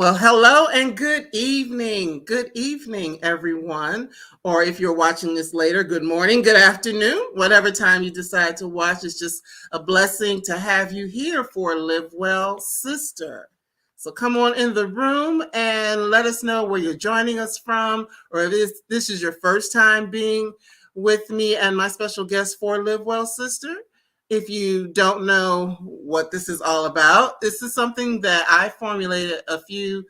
Well, hello and good evening. Good evening, everyone. Or if you're watching this later, good morning, good afternoon, whatever time you decide to watch. It's just a blessing to have you here for Live Well Sister. So come on in the room and let us know where you're joining us from, or if this is your first time being with me and my special guest for Live Well Sister. If you don't know what this is all about, this is something that I formulated a few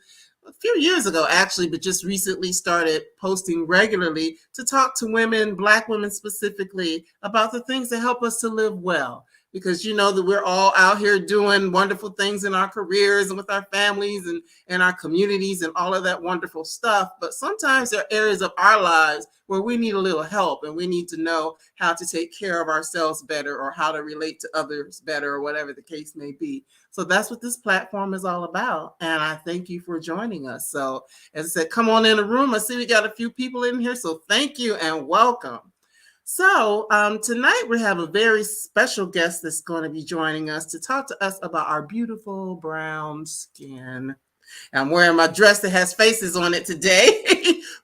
years ago, actually, but just recently started posting regularly to talk to women, Black women specifically, about the things that help us to live well. Because you know that we're all out here doing wonderful things in our careers and with our families and our communities and all of that wonderful stuff. But sometimes there are areas of our lives where we need a little help and we need to know how to take care of ourselves better or how to relate to others better or whatever the case may be. So that's what this platform is all about. And I thank you for joining us. So as I said, come on in the room. I see we got a few people in here. So thank you and welcome. So tonight we have a very special guest that's going to be joining us to talk to us about our beautiful brown skin. I'm wearing my dress that has faces on it today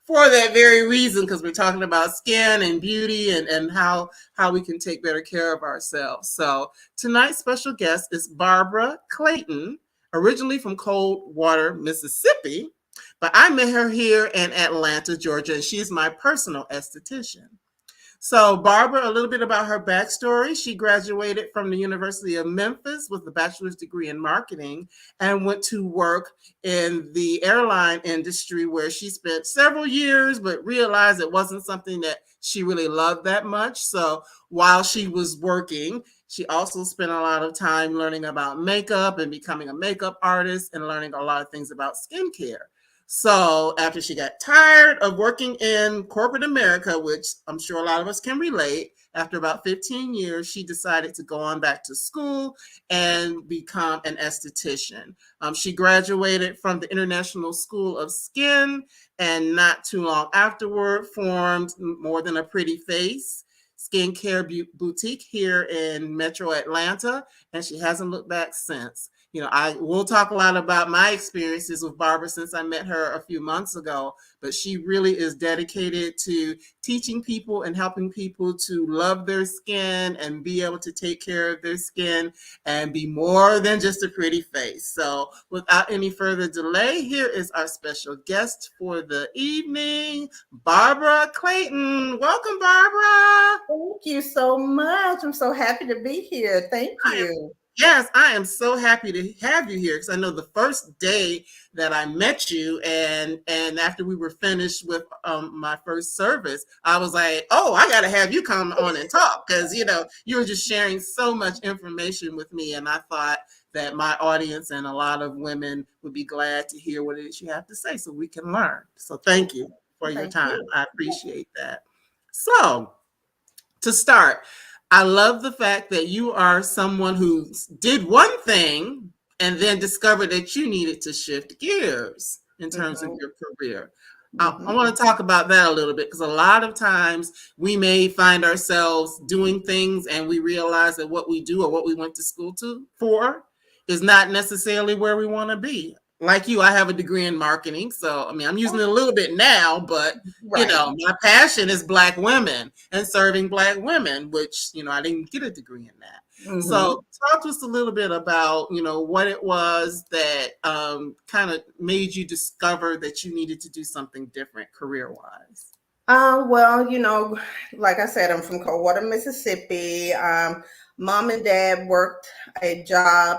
for that very reason, because we're talking about skin and beauty and how we can take better care of ourselves. So tonight's special guest is Barbara Clayton, originally from Coldwater, Mississippi, but I met her here in Atlanta, Georgia, and she's my personal esthetician. So Barbara, a little bit about her backstory. She graduated from the University of Memphis with a bachelor's degree in marketing and went to work in the airline industry where she spent several years, but realized it wasn't something that she really loved that much. So while she was working, she also spent a lot of time learning about makeup and becoming a makeup artist and learning a lot of things about skincare. So after she got tired of working in corporate America, which I'm sure a lot of us can relate, after about 15 years, she decided to go on back to school and become an esthetician. She graduated from the International School of Skin and not too long afterward formed More Than a Pretty Face skincare boutique here in Metro Atlanta, and she hasn't looked back since. You know, I will talk a lot about my experiences with Barbara since I met her a few months ago, but she really is dedicated to teaching people and helping people to love their skin and be able to take care of their skin and be more than just a pretty face. So without any further delay, here is our special guest for the evening, Barbara Clayton. Welcome, Barbara. Thank you so much. I'm so happy to be here. Thank you. Yes, I am so happy to have you here because I know the first day that I met you and after we were finished with my first service, I was like, oh, I got to have you come on and talk because, you know, you were just sharing so much information with me. And I thought that my audience and a lot of women would be glad to hear what it is you have to say so we can learn. So thank you for your Thank time. you. I appreciate that. So to start, I love the fact that you are someone who did one thing and then discovered that you needed to shift gears in terms of Mhm, your career. I mhm. want to talk about that a little bit because a lot of times we may find ourselves doing things and we realize that what we do or what we went to school for is not necessarily where we want to be. Like you, I have a degree in marketing. So, I mean, I'm using it a little bit now, but you Right. know, my passion is Black women and serving Black women, which, you know, I didn't get a degree in that. Mhm. So talk to us a little bit about, you know, what it was that kind of made you discover that you needed to do something different career wise. Well, like I said, I'm from Coldwater, Mississippi. Mom and dad worked a job,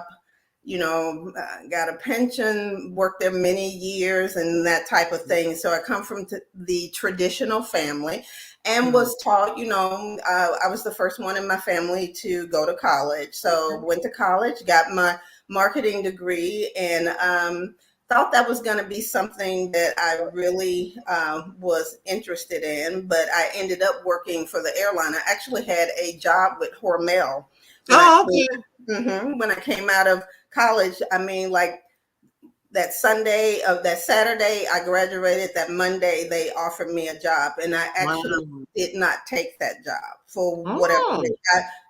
got a pension, worked there many years and that type of thing. So I come from the traditional family and Mm-hmm. was taught, I was the first one in my family to go to college. So went to college, got my marketing degree, and thought that was going to be something that I really was interested in, but I ended up working for the airline. I actually had a job with Hormel when I Oh, came, okay. when I came out of college. I mean, like that Sunday of that Saturday I graduated, that Monday they offered me a job, and I actually Wow. did not take that job for whatever Oh, reason.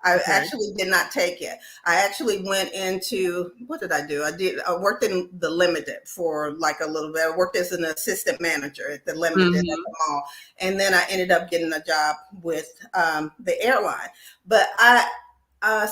I okay. actually did not take it. I actually went into, what did I do? I worked in the Limited for like a little bit. I worked as an assistant manager at the Limited at the mall, and then I ended up getting a job with the airline. But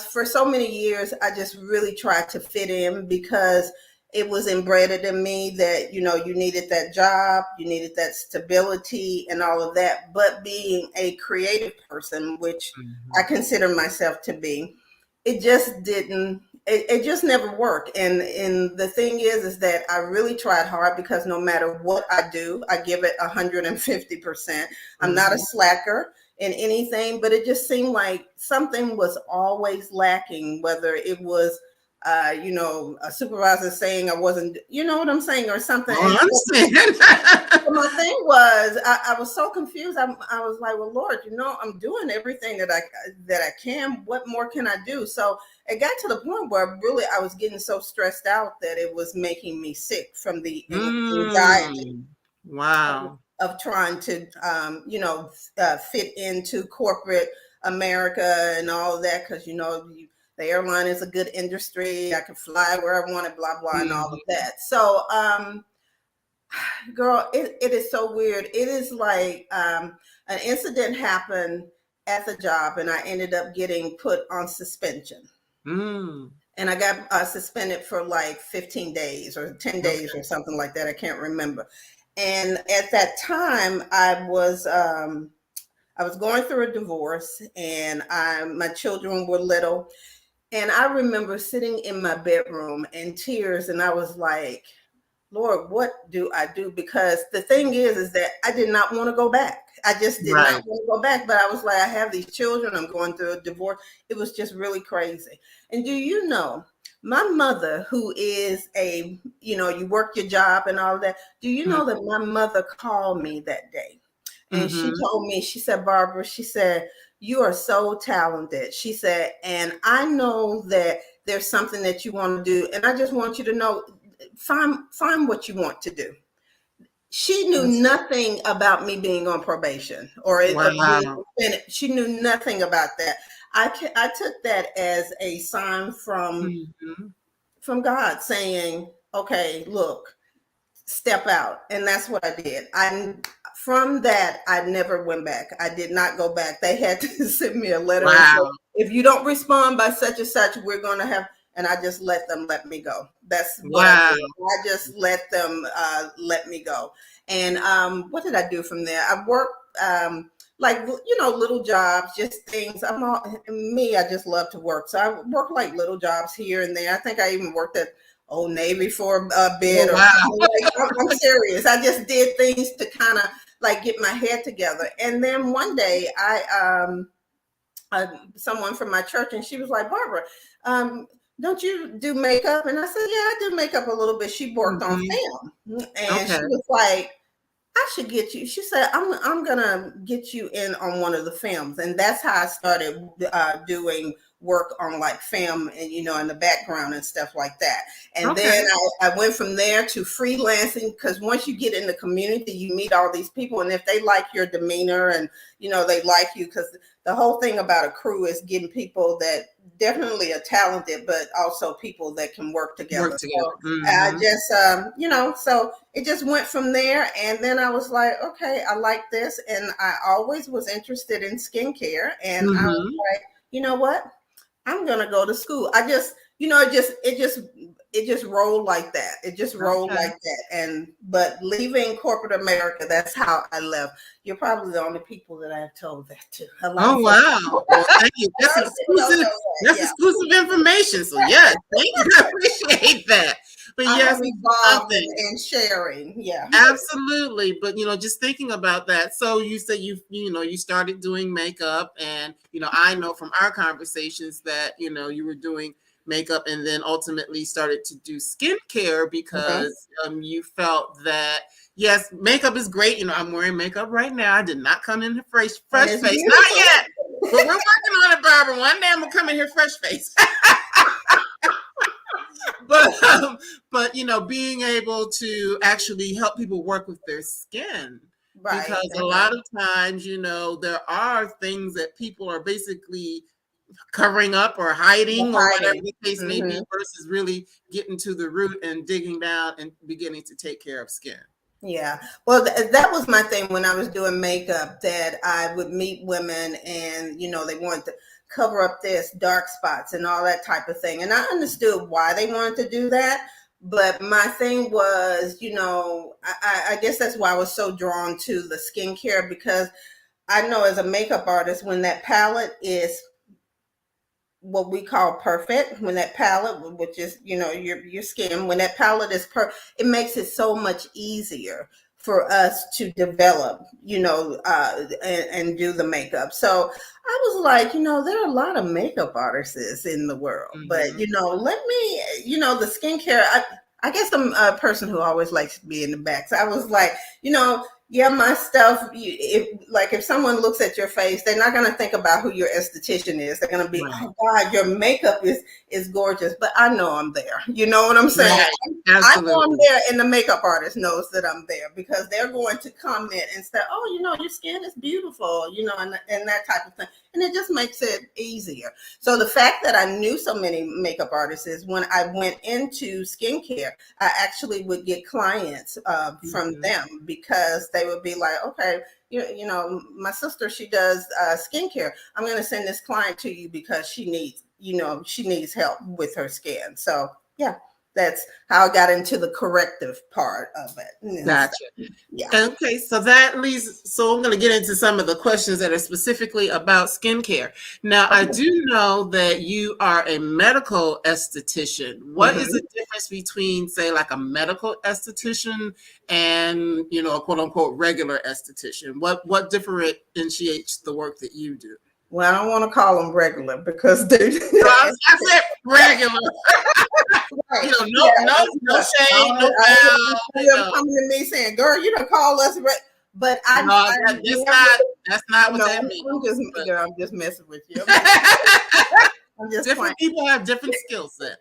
for so many years, I just really tried to fit in because it was embedded in me that, you know, you needed that job, you needed that stability and all of that. But being a creative person, which I consider myself to be, it just didn't, it just never worked. And the thing is that I really tried hard, because no matter what I do, I give it 150%. I'm not a slacker in anything, but it just seemed like something was always lacking, whether it was you know, a supervisor saying I wasn't, you know what I'm saying, or something. Oh, And I understand. so my thing was, I was so confused. I was like, well, Lord, you know, I'm doing everything that I can. What more can I do? So it got to the point where really I was getting so stressed out that it was making me sick from the anxiety Wow. of trying to, you know, fit into corporate America and all of that, because, you know, the airline is a good industry. I can fly where I want it, blah, blah, and all of that. So, girl, it is so weird. It is like an incident happened at the job, and I ended up getting put on suspension. And I got suspended for like 15 days or 10 days or something like that. I can't remember. And at that time, I was going through a divorce, and my children were little. And I remember sitting in my bedroom in tears, and I was like, Lord, what do I do? Because the thing is that I did not want to go back. I just did not want to go back. But I was like, I have these children. I'm going through a divorce. It was just really crazy. And do you know, my mother, who is you know, you work your job and all that. Do you know that my mother called me that day? And she told me, she said, Barbara, she said, you are so talented. She said, and I know that there's something that you want to do. And I just want you to know, find what you want to do. She knew nothing about me being on probation or she knew nothing about that. I took that as a sign from God saying, okay, look, step out. And that's what I did. From that, I never went back. I did not go back. They had to send me a letter and say, if you don't respond by such and such, we're going to have, and I just let me go. That's what I did. I just let them let me go. And what did I do from there? I worked like, you know, little jobs, just things. I just love to work. So I worked like little jobs here and there. I think I even worked at Old Navy for a bit. I'm serious. I just did things to kind of like get my head together. And then one day someone from my church, and she was like, Barbara, don't you do makeup? And I said, yeah, I do makeup a little bit. She worked on film. And she was like, I should get you. She said, I'm gonna get you in on one of the films. And that's how I started doing work on like film and, you know, in the background and stuff like that. And then I went from there to freelancing, because once you get in the community, you meet all these people. And if they like your demeanor and, you know, they like you, because the whole thing about a crew is getting people that definitely are talented, but also people that can work together. So I just, you know, so it just went from there. And then I was like, okay, I like this. And I always was interested in skincare. And I was like, you know what? I'm going to go to school. I just, you know, it just rolled like that. It just rolled like that. But leaving corporate America, that's how I left. You're probably the only people that I've told that to. Oh, wow. Well, thank you. That's exclusive. That's exclusive information. So yes, thank you. I appreciate that. But yes, involved in sharing. Yeah, absolutely. But you know, just thinking about that. So you said you know, you started doing makeup, and you know, I know from our conversations that you know you were doing makeup, and then ultimately started to do skincare because you felt that yes, makeup is great. You know, I'm wearing makeup right now. I did not come in fresh face, not yet. But we're working on it, Barbara. One day I'm gonna come in here fresh face. but being able to actually help people work with their skin, Right. because a lot of times, there are things that people are basically covering up or The hiding or whatever hiding. the case may be, Hmm. versus really getting to the root and digging down and beginning to take care of skin. Yeah. Well, that was my thing when I was doing makeup, that I would meet women and, they wanted to cover up this dark spots and all that type of thing. And I understood why they wanted to do that. But my thing was, I guess that's why I was so drawn to the skincare, because I know as a makeup artist, when that palette is what we call perfect, when that palette, which is your skin, when that palette is it makes it so much easier for us to develop, and do the makeup. So I was like, there are a lot of makeup artists in the world, but Hmm. let me, the skincare, I guess I'm a person who always likes to be in the back. So I was like, yeah, my stuff. If someone looks at your face, they're not going to think about who your esthetician is. They're going to be, Right. oh God, your makeup is gorgeous. But I know I'm there. You know what I'm saying? Right. I know I'm Absolutely. there, and the makeup artist knows that I'm there, because they're going to comment and say, oh, your skin is beautiful, and that type of thing. And it just makes it easier. So the fact that I knew so many makeup artists, is when I went into skincare, I actually would get clients from Hmm. them, because they would be like, okay, my sister, she does skincare. I'm going to send this client to you because she needs help with her skin. So yeah, that's how I got into the corrective part of it. And stuff. Gotcha. Yeah. Okay, so that leads. So I'm going to get into some of the questions that are specifically about skincare. Now, I Okay. do know that you are a medical esthetician. What is the Hmm. difference between, say, like a medical esthetician and a quote unquote regular esthetician? What differentiates the work that you do? Well, I don't want to call them regular, because they I said regular. right. No, Yeah. no shade, no I don't want foul. them coming to me saying, "Girl, you don't call us." But No, I that's never. not what No, that means. I'm just, girl, I'm just messing with you. I'm just playing. Different people have different skill sets.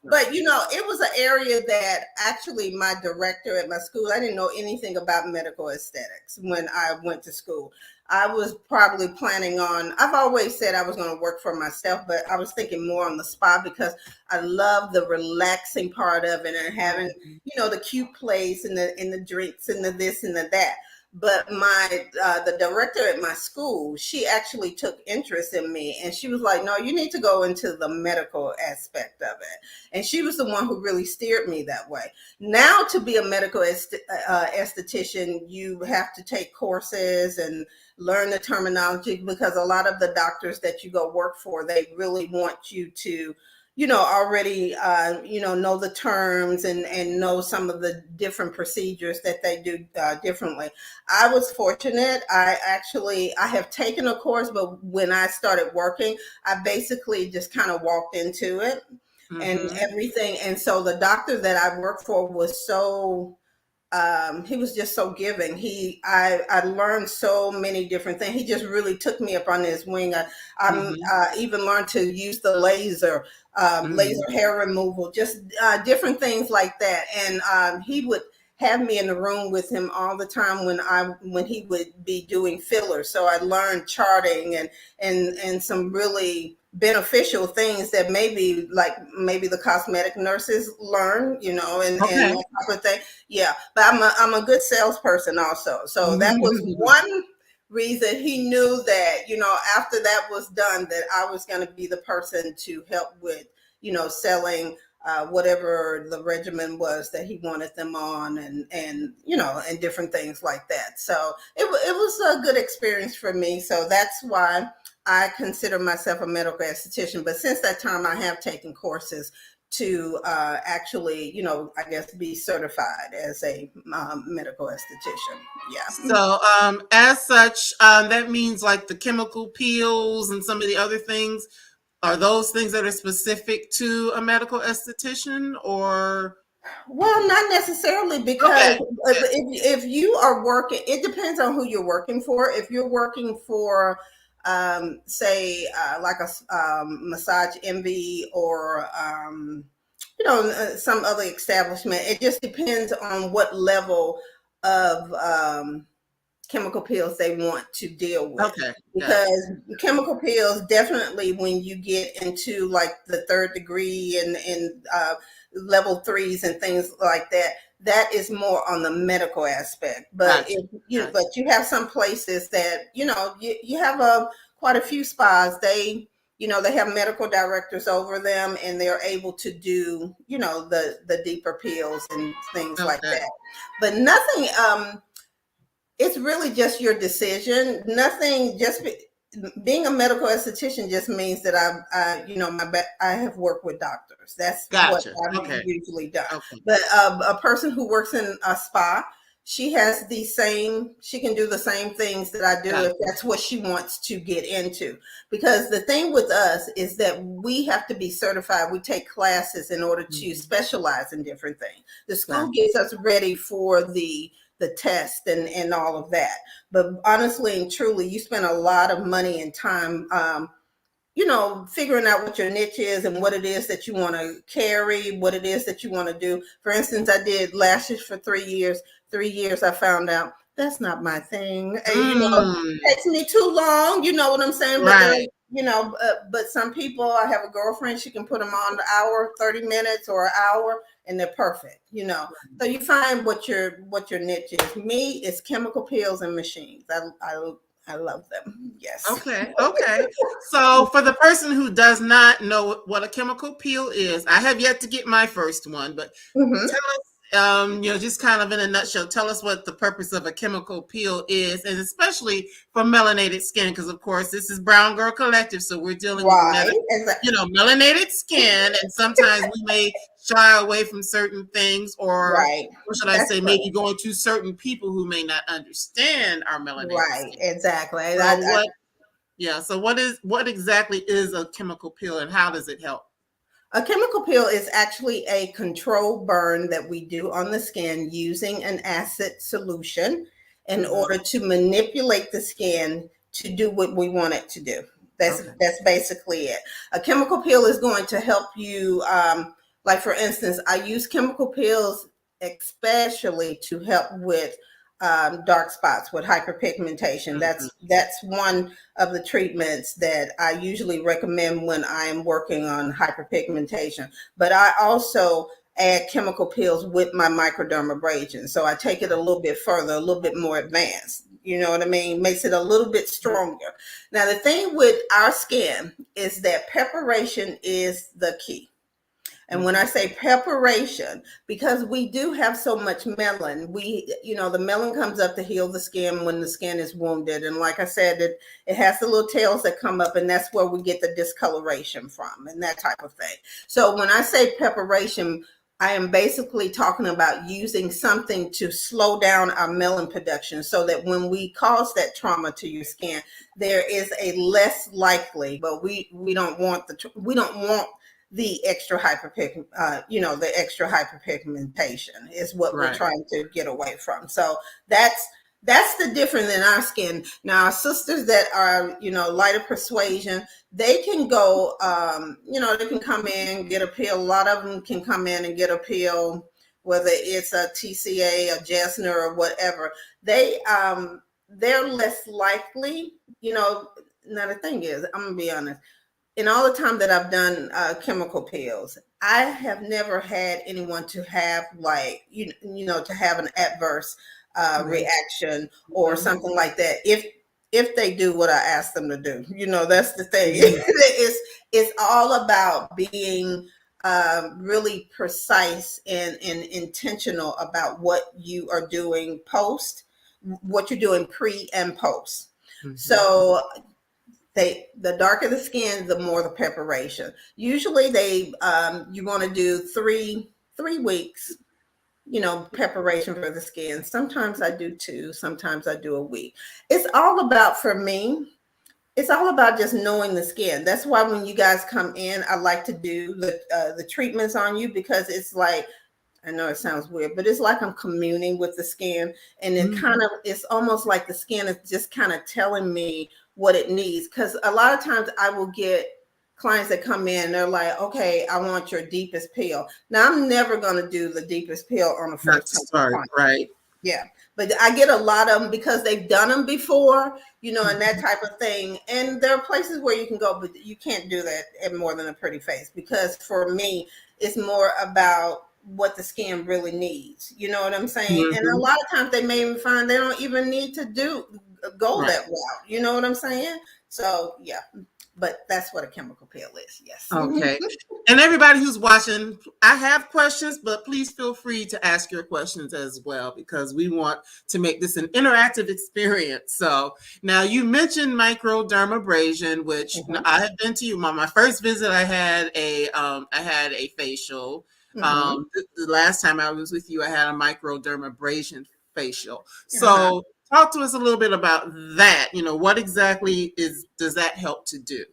But it was an area that actually my director at my school, I didn't know anything about medical aesthetics when I went to school. I was probably planning on, I've always said I was going to work for myself, but I was thinking more on the spa, because I love the relaxing part of it, and having, Mhm. the cute place, and the drinks, and the this and the that. But the director at my school, she actually took interest in me, and she was like, no, you need to go into the medical aspect of it. And she was the one who really steered me that way. Now, to be a medical esthetician, you have to take courses and learn the terminology, because a lot of the doctors that you go work for, they really want you to already know the terms, and know some of the different procedures that they do differently. I was fortunate. I have taken a course, but when I started working, I basically just kind of walked into it and Mhm. everything. And so the doctor that I worked for was so, he was just so giving. I learned so many different things. He just really took me up on his wing. Mhm. Even learned to use the laser Mhm. hair removal, just different things like that. And he would have me in the room with him all the time when he would be doing fillers. So I learned charting, and some really beneficial things that maybe the cosmetic nurses learn, and Okay. that type of thing. Yeah, but I'm a good salesperson also. So that was one reason he knew that, after that was done, that I was going to be the person to help with, selling whatever the regimen was that he wanted them on, and different things like that. So it was a good experience for me. So that's why I consider myself a medical esthetician. But since that time, I have taken courses to actually, I guess, be certified as a medical esthetician. Yeah. So, as such, that means like the chemical peels and some of the other things. Are those things that are specific to a medical esthetician, or? Well, not necessarily, because Okay. Good. if you are working, it depends on who you're working for. If you're working for, say, like a massage envy, or some other establishment. It just depends on what level of chemical peels they want to deal with. Okay, gotcha. Because chemical peels, definitely when you get into like the third degree and level threes and things like that, that is more on the medical aspect. But Gotcha. Gotcha. but you have some places that you have a quite a few spas. They have medical directors over them, and they're able to do the deeper peels and things like Okay. that. But nothing. It's really just your decision. Nothing. Being a medical esthetician just means that I have worked with doctors. That's what Gotcha. I've Okay. usually done. Okay. But a person who works in a spa, she has the same. She can do the same things that I do Gotcha. if that's what she wants to get into. Because the thing with us is that we have to be certified. We take classes in order to specialize in different things. The school Gotcha. gets us ready for the test and all of that. But honestly and truly, you spend a lot of money and time, figuring out what your niche is and what it is that you want to carry, what it is that you want to do. For instance, I did lashes for 3 years. 3 years, I found out that's not my thing. And, Mm, it takes me too long. You know what I'm saying? But right. but some people, I have a girlfriend, she can put them on an hour, 30 minutes or an hour, and they're perfect. So you find what your niche is. Me, it's chemical peels and machines. I love them. Yes. Okay. Okay. So for the person who does not know what a chemical peel is, I have yet to get my first one, but Hmm. tell us, just kind of in a nutshell, tell us what the purpose of a chemical peel is, and especially for melanated skin, because of course this is Brown Girl Collective, so we're dealing with Right. melanated skin, and sometimes we may shy away from certain things, or Right. what should I That's say, maybe true. going to certain people who may not understand our melanated Right. skin. Exactly. So what exactly is a chemical peel, and how does it help? A chemical peel is actually a controlled burn that we do on the skin using an acid solution in Hmm. order to manipulate the skin to do what we want it to do. That's Okay. that's basically it. A chemical peel is going to help you, like for instance, I use chemical peels especially to help with dark spots with hyperpigmentation. Hmm. That's one of the treatments that I usually recommend when I am working on hyperpigmentation. But I also add chemical peels with my microdermabrasion. So I take it a little bit further, a little bit more advanced. You know what I mean? Makes it a little bit stronger. Now, the thing with our skin is that preparation is the key. And when I say preparation, because we do have so much melanin, the melanin comes up to heal the skin when the skin is wounded. And like I said, it has the little tails that come up, and that's where we get the discoloration from and that type of thing. So when I say preparation, I am basically talking about using something to slow down our melanin production so that when we cause that trauma to your skin, there is a less likely, but we don't want the extra the extra hyperpigmentation is what we're Right. trying to get away from. So that's the difference in our skin. Now, our sisters that are, lighter persuasion, they can go, they can come in, get a peel. A lot of them can come in and get a peel, whether it's a TCA, a Jessner, or whatever. They're less likely, now the thing is, I'm gonna be honest, in all the time that I've done chemical peels, I have never had anyone to have to have an adverse reaction or Mhm. something like that. If they do what I ask them to do, that's the thing. Mhm. It's all about being really precise and intentional about what you are doing what you're doing pre and post. Mhm. So the darker the skin, the more the preparation. Usually you want to do three weeks, preparation for the skin. Sometimes I do two, sometimes I do a week. It's all about, for me, it's all about just knowing the skin. That's why when you guys come in, I like to do the treatments on you, because it's like, I know it sounds weird, but it's like I'm communing with the skin, and Mhm. it's almost like the skin is just kind of telling me what it needs. Because a lot of times I will get clients that come in, they're like, okay, I want your deepest peel. Now, I'm never going to do the deepest peel on the Not first to time start, client. right? Yeah. But I get a lot of them because they've done them before, and that Mhm. type of thing. And there are places where you can go, but you can't do that at more than a pretty face, because for me, it's more about what the skin really needs. You know what I'm saying? And a Mhm. lot of times they may even find they don't even need to go Right. that route. You know what I'm saying? So yeah, but that's what a chemical peel is. Yes. Okay. And everybody who's watching, I have questions, but please feel free to ask your questions as well, because we want to make this an interactive experience. So now you mentioned microdermabrasion, which Mhm. I have been to you. My first visit, I had a facial. Mhm. The last time I was with you, I had a microdermabrasion facial. Uh-huh. So talk to us a little bit about that. What exactly does that help to do?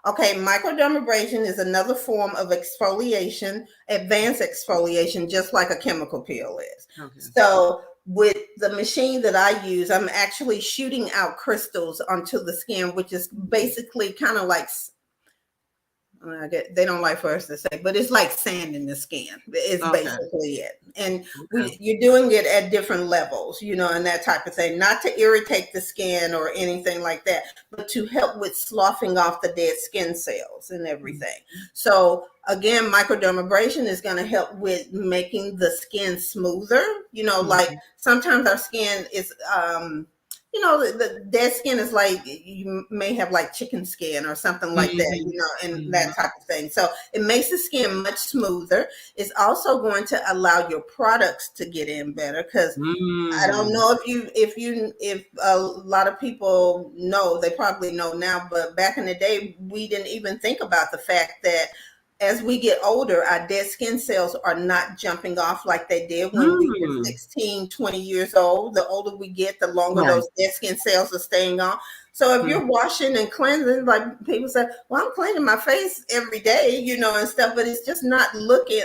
Okay, microdermabrasion is another form of exfoliation, advanced exfoliation, just like a chemical peel is. Okay. So, with the machine that I use, I'm actually shooting out crystals onto the skin, which is basically kind of like, they don't like for us to say, but it's like sand in the skin. It's Okay. basically it. And Okay. you're doing it at different levels, and that type of thing, not to irritate the skin or anything like that, but to help with sloughing off the dead skin cells and everything. So again, microdermabrasion is going to help with making the skin smoother. Like Mhm. sometimes our skin is, the dead skin is like, you may have like chicken skin or something like that, Mhm. and that Mhm. type of thing. So it makes the skin much smoother. It's also going to allow your products to get in better, because I don't Mm. know if a lot of people know, they probably know now, but back in the day, we didn't even think about the fact that as we get older, our dead skin cells are not jumping off like they did when we were Mm. 16, 20 years old. The older we get, the longer Right. those dead skin cells are staying on. So if Mhm. you're washing and cleansing, like people say, well, I'm cleaning my face every day, and stuff, but it's just not looking.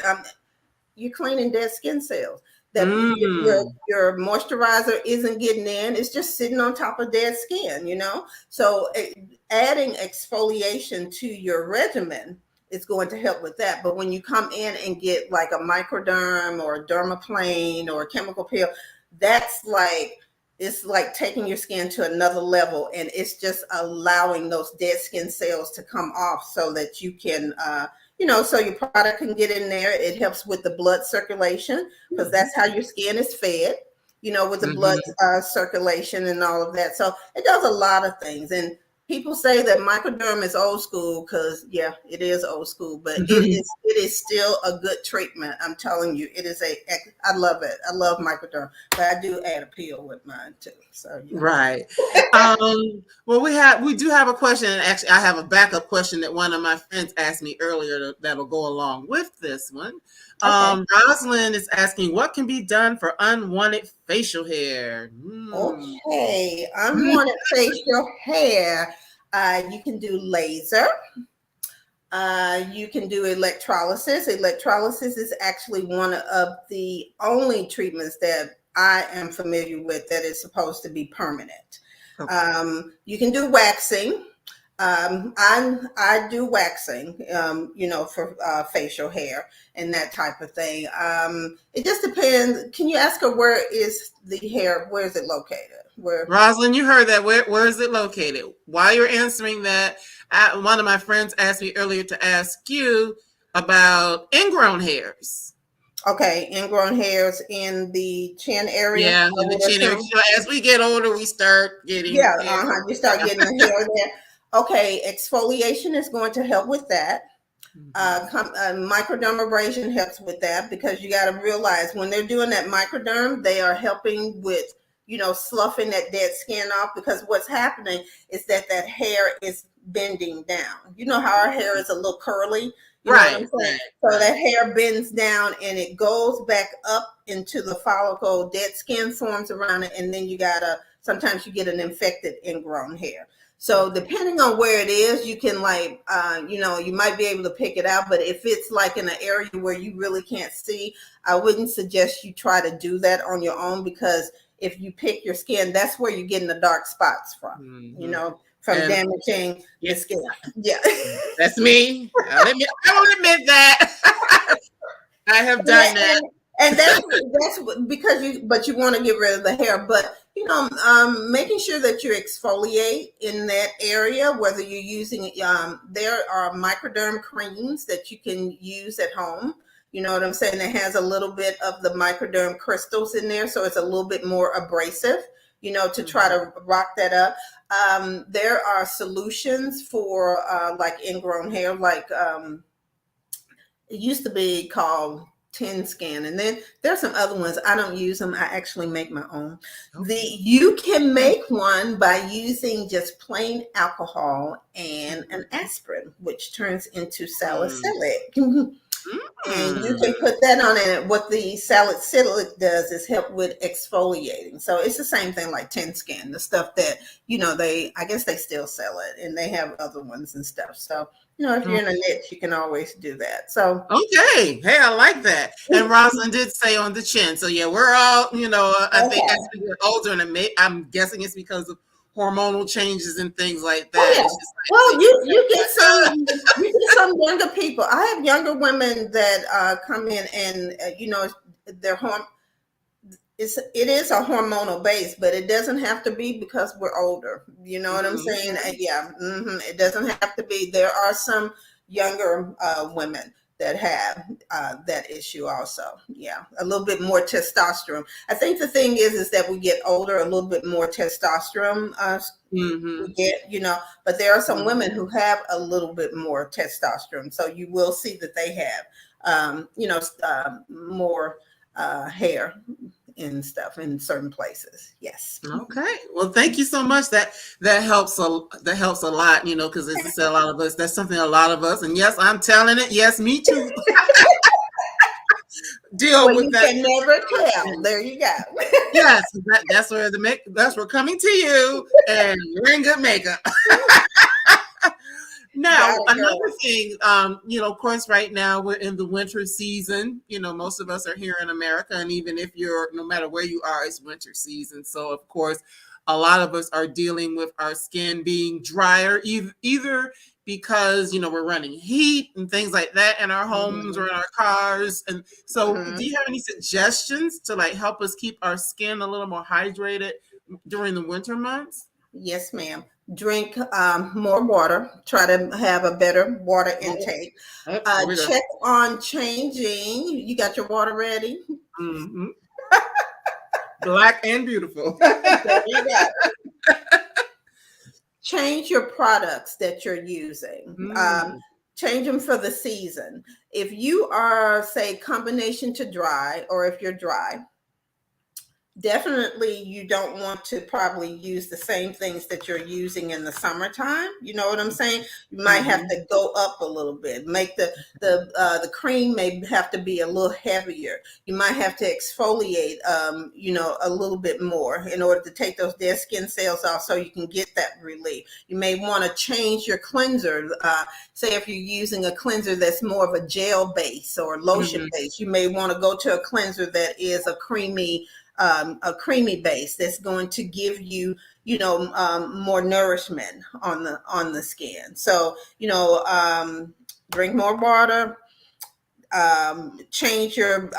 You're cleaning dead skin cells. That Mm. your moisturizer isn't getting in. It's just sitting on top of dead skin. So adding exfoliation to your regimen is going to help with that. But when you come in and get like a microderm or a dermaplane or a chemical peel, that's like, it's like taking your skin to another level, and it's just allowing those dead skin cells to come off so that you can so your product can get in there. It helps with the blood circulation, because that's how your skin is fed, with the blood Mhm. circulation and all of that. So it does a lot of things. And people say that microderm is old school, because yeah, it is old school, but it is still a good treatment. I'm telling you, I love it. I love microderm, but I do add a peel with mine too. So yeah. Right. Well, we do have a question, and actually, I have a backup question that one of my friends asked me earlier that'll go along with this one. Okay. Rosalind is asking, what can be done for unwanted facial hair? Okay. Unwanted facial hair. You can do laser. You can do electrolysis. Electrolysis is actually one of the only treatments that I am familiar with that is supposed to be permanent. Okay. You can do waxing. I do waxing, for facial hair and that type of thing. It just depends. Can you ask her where is the hair? Where is it located? Where? Rosalind, you heard that. Where is it located? While you're answering that, one of my friends asked me earlier to ask you about ingrown hairs. Okay, ingrown hairs in the chin area, I Yeah, in the would chin area. assume. As we get older, we start getting Yeah, hair. you start getting the hair there. Okay, exfoliation is going to help with that. Mhm. Microdermabrasion helps with that, because you got to realize when they're doing that microderm, they are helping with, sloughing that dead skin off, because what's happening is that hair is bending down. You know how our hair is a little curly? You know what I'm Right, saying? right, So right. that hair bends down and it goes back up into the follicle, dead skin forms around it, and then sometimes you get an infected ingrown hair. So Okay. depending on where it is, you can like, you might be able to pick it out. But if it's like in an area where you really can't see, I wouldn't suggest you try to do that on your own, because if you pick your skin, that's where you're getting the dark spots from. You Hmm. know, from And damaging yeah, the skin. Yeah. that's me. I will admit that. I have done that. And that's because you want to get rid of the hair, but making sure that you exfoliate in that area, whether you're using there are microderm creams that you can use at home. You know what I'm saying? It has a little bit of the microderm crystals in there, so it's a little bit more abrasive, to try to rock that up. There are solutions for like ingrown hair, like it used to be called Tin Scan, and then there's some other ones. I don't use them. I actually make my own. You can make one by using just plain alcohol and an aspirin, which turns into salicylic. And you can put that on it. What the salicylic does is help with exfoliating. So it's the same thing like Tin Scan, the stuff that, I guess they still sell it, and they have other ones and stuff. So, if you're in a niche, you can always do that. So, okay. Hey, I like that. And Rosalind did say on the chin. So yeah, we're all, I think as we get older, and I'm guessing it's because of hormonal changes and things like that. Yeah. It's just like, well, you get some younger people. I have younger women that come in, and their it is a hormonal base, but it doesn't have to be because we're older. You know what I'm saying? Yeah, it doesn't have to be. There are some younger women that have that issue also. Yeah, a little bit more testosterone. I think the thing is that we get older, a little bit more testosterone we get, but there are some women who have a little bit more testosterone. So you will see that they have, more hair and stuff in certain places. Yes. Okay. Well, thank you so much. That helps a lot, because as I said, a lot of us, that's something a lot of us, and yes, I'm telling it. Yes, me too. Deal with that. You can never tell. There you go. Yes, that's where that's we're coming to you, and we're in good makeup. Now, another thing, of course, right now we're in the winter season. Most of us are here in America, and even if no matter where you are, it's winter season. So, of course, a lot of us are dealing with our skin being drier, either because, we're running heat and things like that in our homes or in our cars. And so, do you have any suggestions to help us keep our skin a little more hydrated during the winter months? Yes, ma'am. Drink more water. Try to have a better water intake. Check on changing. You got your water ready? Mm-hmm. Black and beautiful. There you go. Change your products that you're using. Change them for the season. If you are, say, combination to dry, or if you're dry, definitely you don't want to probably use the same things that you're using in the summertime. You know what I'm saying? You might have to go up a little bit. Make the cream may have to be a little heavier. You might have to exfoliate a little bit more in order to take those dead skin cells off so you can get that relief. You may want to change your cleanser. Say if you're using a cleanser that's more of a gel base or lotion base, you may want to go to a cleanser that is a creamy base that's going to give you, more nourishment on the skin. So, drink more water, change your,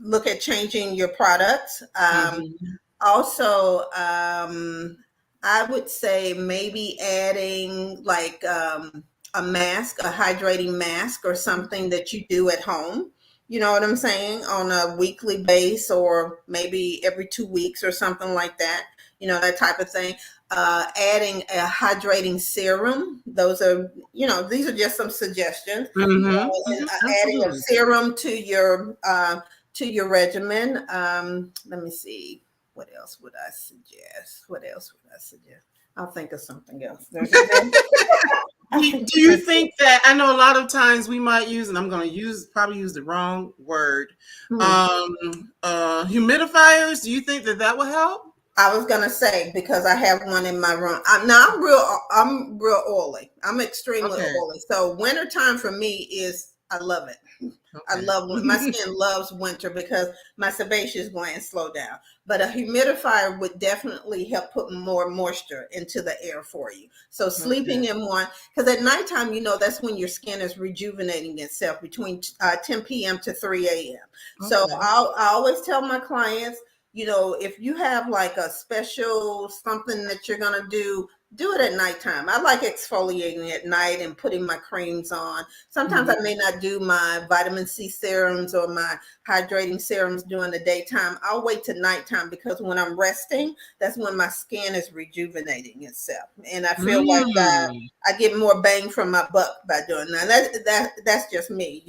look at changing your products. Also, I would say maybe adding like a mask, a hydrating mask or something that you do at home. You know what I'm saying? On a weekly base or maybe every 2 weeks or something like that, that type of thing. Adding a hydrating serum. Those are, these are just some suggestions. And adding a serum to your regimen. Let me see. What else would I suggest? I'll think of something else. Do you think that, I know a lot of times we might use, and I'm going to probably use the wrong word, humidifiers? Do you think that will help? I was going to say, because I have one in my room. I'm real oily. I'm extremely oily. So wintertime for me is I love it. I Okay. love my skin loves winter because my sebaceous glands slow down. But a humidifier would definitely help put more moisture into the air for you. So sleeping Okay. in one, because at nighttime, that's when your skin is rejuvenating itself between 10 p.m. to 3 a.m. So Okay. I always tell my clients, if you have like a special something that you're gonna do it at nighttime. I like exfoliating at night and putting my creams on. Sometimes I Mhm. may not do my vitamin C serums or my hydrating serums during the daytime. I'll wait to nighttime because when I'm resting, that's when my skin is rejuvenating itself. And I feel like Mm. I get more bang for my buck by doing that. That's just me,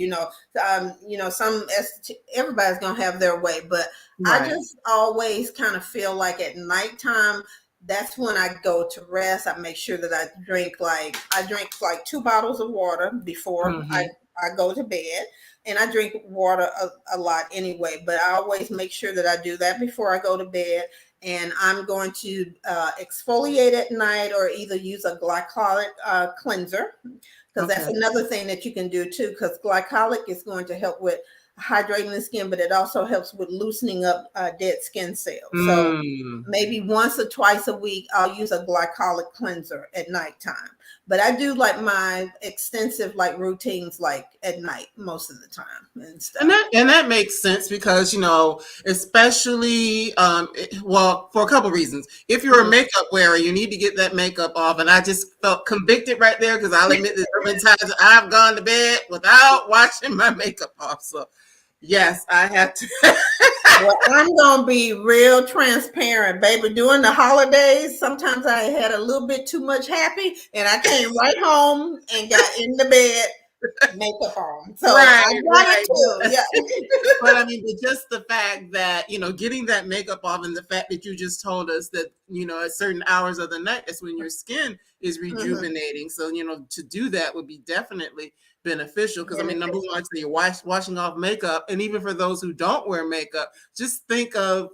everybody's gonna have their way, but I Right. just always kind of feel like at nighttime, that's when I go to rest. I make sure that I drink like 2 bottles of water before Mhm. I go to bed. And I drink water a lot anyway, but I always make sure that I do that before I go to bed. And I'm going to exfoliate at night or either use a glycolic cleanser, because that's Okay. another thing that you can do too, because glycolic is going to help with hydrating the skin, but it also helps with loosening up dead skin cells. So Mm. maybe once or twice a week, I'll use a glycolic cleanser at nighttime. But I do like my extensive like routines like at night most of the time and And stuff. that makes sense because especially well, for a couple reasons. If you're a Mhm. makeup wearer, you need to get that makeup off. And I just felt convicted right there because I'll admit that there have been times I've gone to bed without washing my makeup off. So yes, I have to. Well, I'm gonna be real transparent, baby. During the holidays, sometimes I had a little bit too much happy, and I came right home and got in the bed, makeup on. So Right, I got it right. too. But, Yeah. but I mean, but just the fact that, getting that makeup off and the fact that you just told us that, at certain hours of the night, that's when your skin is Mhm. rejuvenating. So, to do that would be definitely beneficial. Because I mean, number Beneficial. one, so you're washing off makeup. And even for those who don't wear makeup, just think of,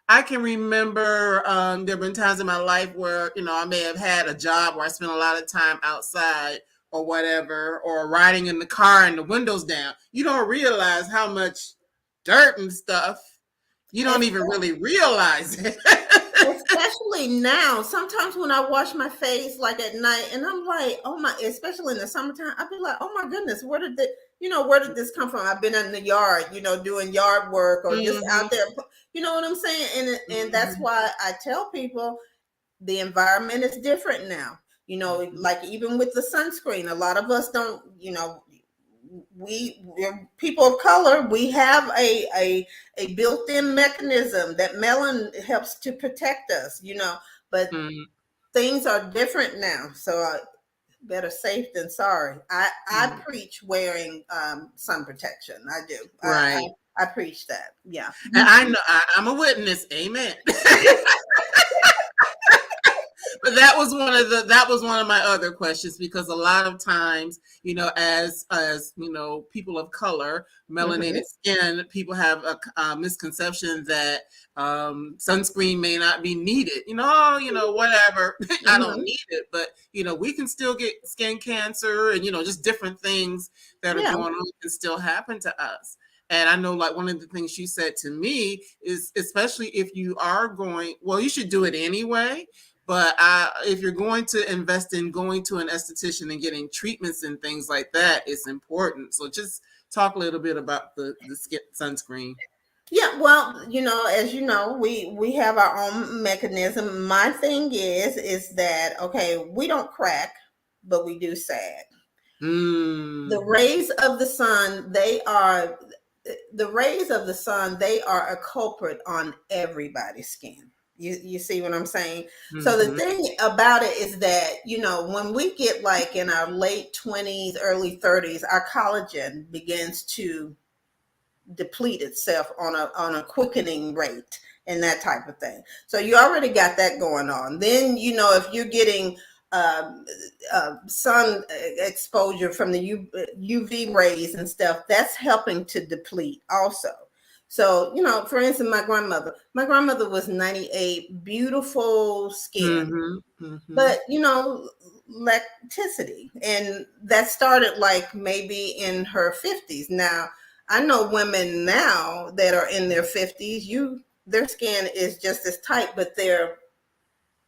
I can remember there have been times in my life where, I may have had a job where I spent a lot of time outside or whatever, or riding in the car and the windows down. You don't realize how much dirt and stuff. You don't even really realize it. Especially now, sometimes when I wash my face like at night, and I'm like, oh my, especially in the summertime, I'd be like, oh my goodness, where did this come from? I've been in the yard, doing yard work or just Mhm, out there, you know what I'm saying? And that's mhm, why I tell people the environment is different now. mhm, Like even with the sunscreen, a lot of us don't, we're people of color, we have a built-in mechanism that melanin helps to protect us, but mhm, things are different now. So better safe than sorry. I mhm. preach wearing sun protection. I do. Right. I preach that. Yeah. And I know I'm a witness. Amen. But that was one of my other questions because a lot of times, as people of color, melanated Hmm. skin, people have a misconception that sunscreen may not be needed. Whatever. I don't Hmm. need it, but we can still get skin cancer and just different things that are Yeah. going on can still happen to us. And I know, like, one of the things she said to me is, especially if you are going, well, you should do it anyway, but if you're going to invest in going to an esthetician and getting treatments and things like that, it's important. So just talk a little bit about the skin sunscreen. Yeah, well, as you know, we have our own mechanism. My thing is that okay, we don't crack, but we do sag. The Mm, rays of the sun, they are a culprit on everybody's skin. You see what I'm saying? So the hmm thing about it is that, when we get like in our late 20s, early 30s, our collagen begins to deplete itself on a quickening rate and that type of thing. So you already got that going on. Then if you're getting um, sun exposure from the UV rays and stuff, that's helping to deplete also. So, for instance, my grandmother was 98, beautiful skin, Mm-hmm. Mm-hmm. but lacticity, and that started like maybe in her 50s. Now I know women now that are in their 50s, their skin is just as tight, but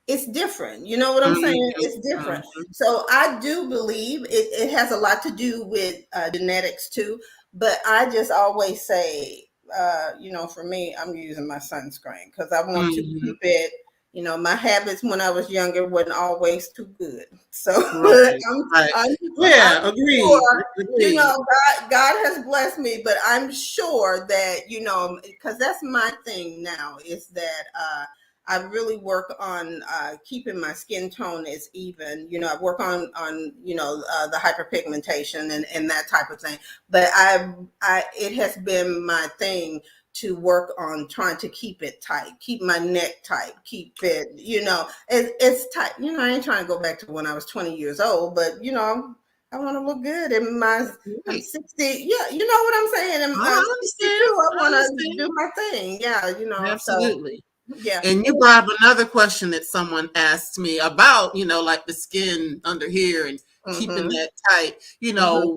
it's different. You know what I'm saying? Mm-hmm. It's different. Mm-hmm. So I do believe it has a lot to do with genetics too. But I just always say, for me, I'm using my sunscreen because I want to Mm-hmm. keep it. My habits when I was younger wasn't always too good. So Right. Right. I'm Yeah. Agreed. sure, Agreed. God has blessed me, but I'm sure that, because that's my thing now is that, I really work on keeping my skin tone as even. I work on the hyperpigmentation and that type of thing. But it has been my thing to work on trying to keep it tight, keep my neck tight, keep it. It's tight. I ain't trying to go back to when I was 20 years old, but I want to look good in I'm Right. 60. Yeah, you know what I'm saying? I'm I understand. 62. I I want to understand. do my thing. Yeah, so Absolutely. yeah. And you brought up another question that someone asked me about, like the skin under here and keeping Mm-hmm. that tight. Mm-hmm.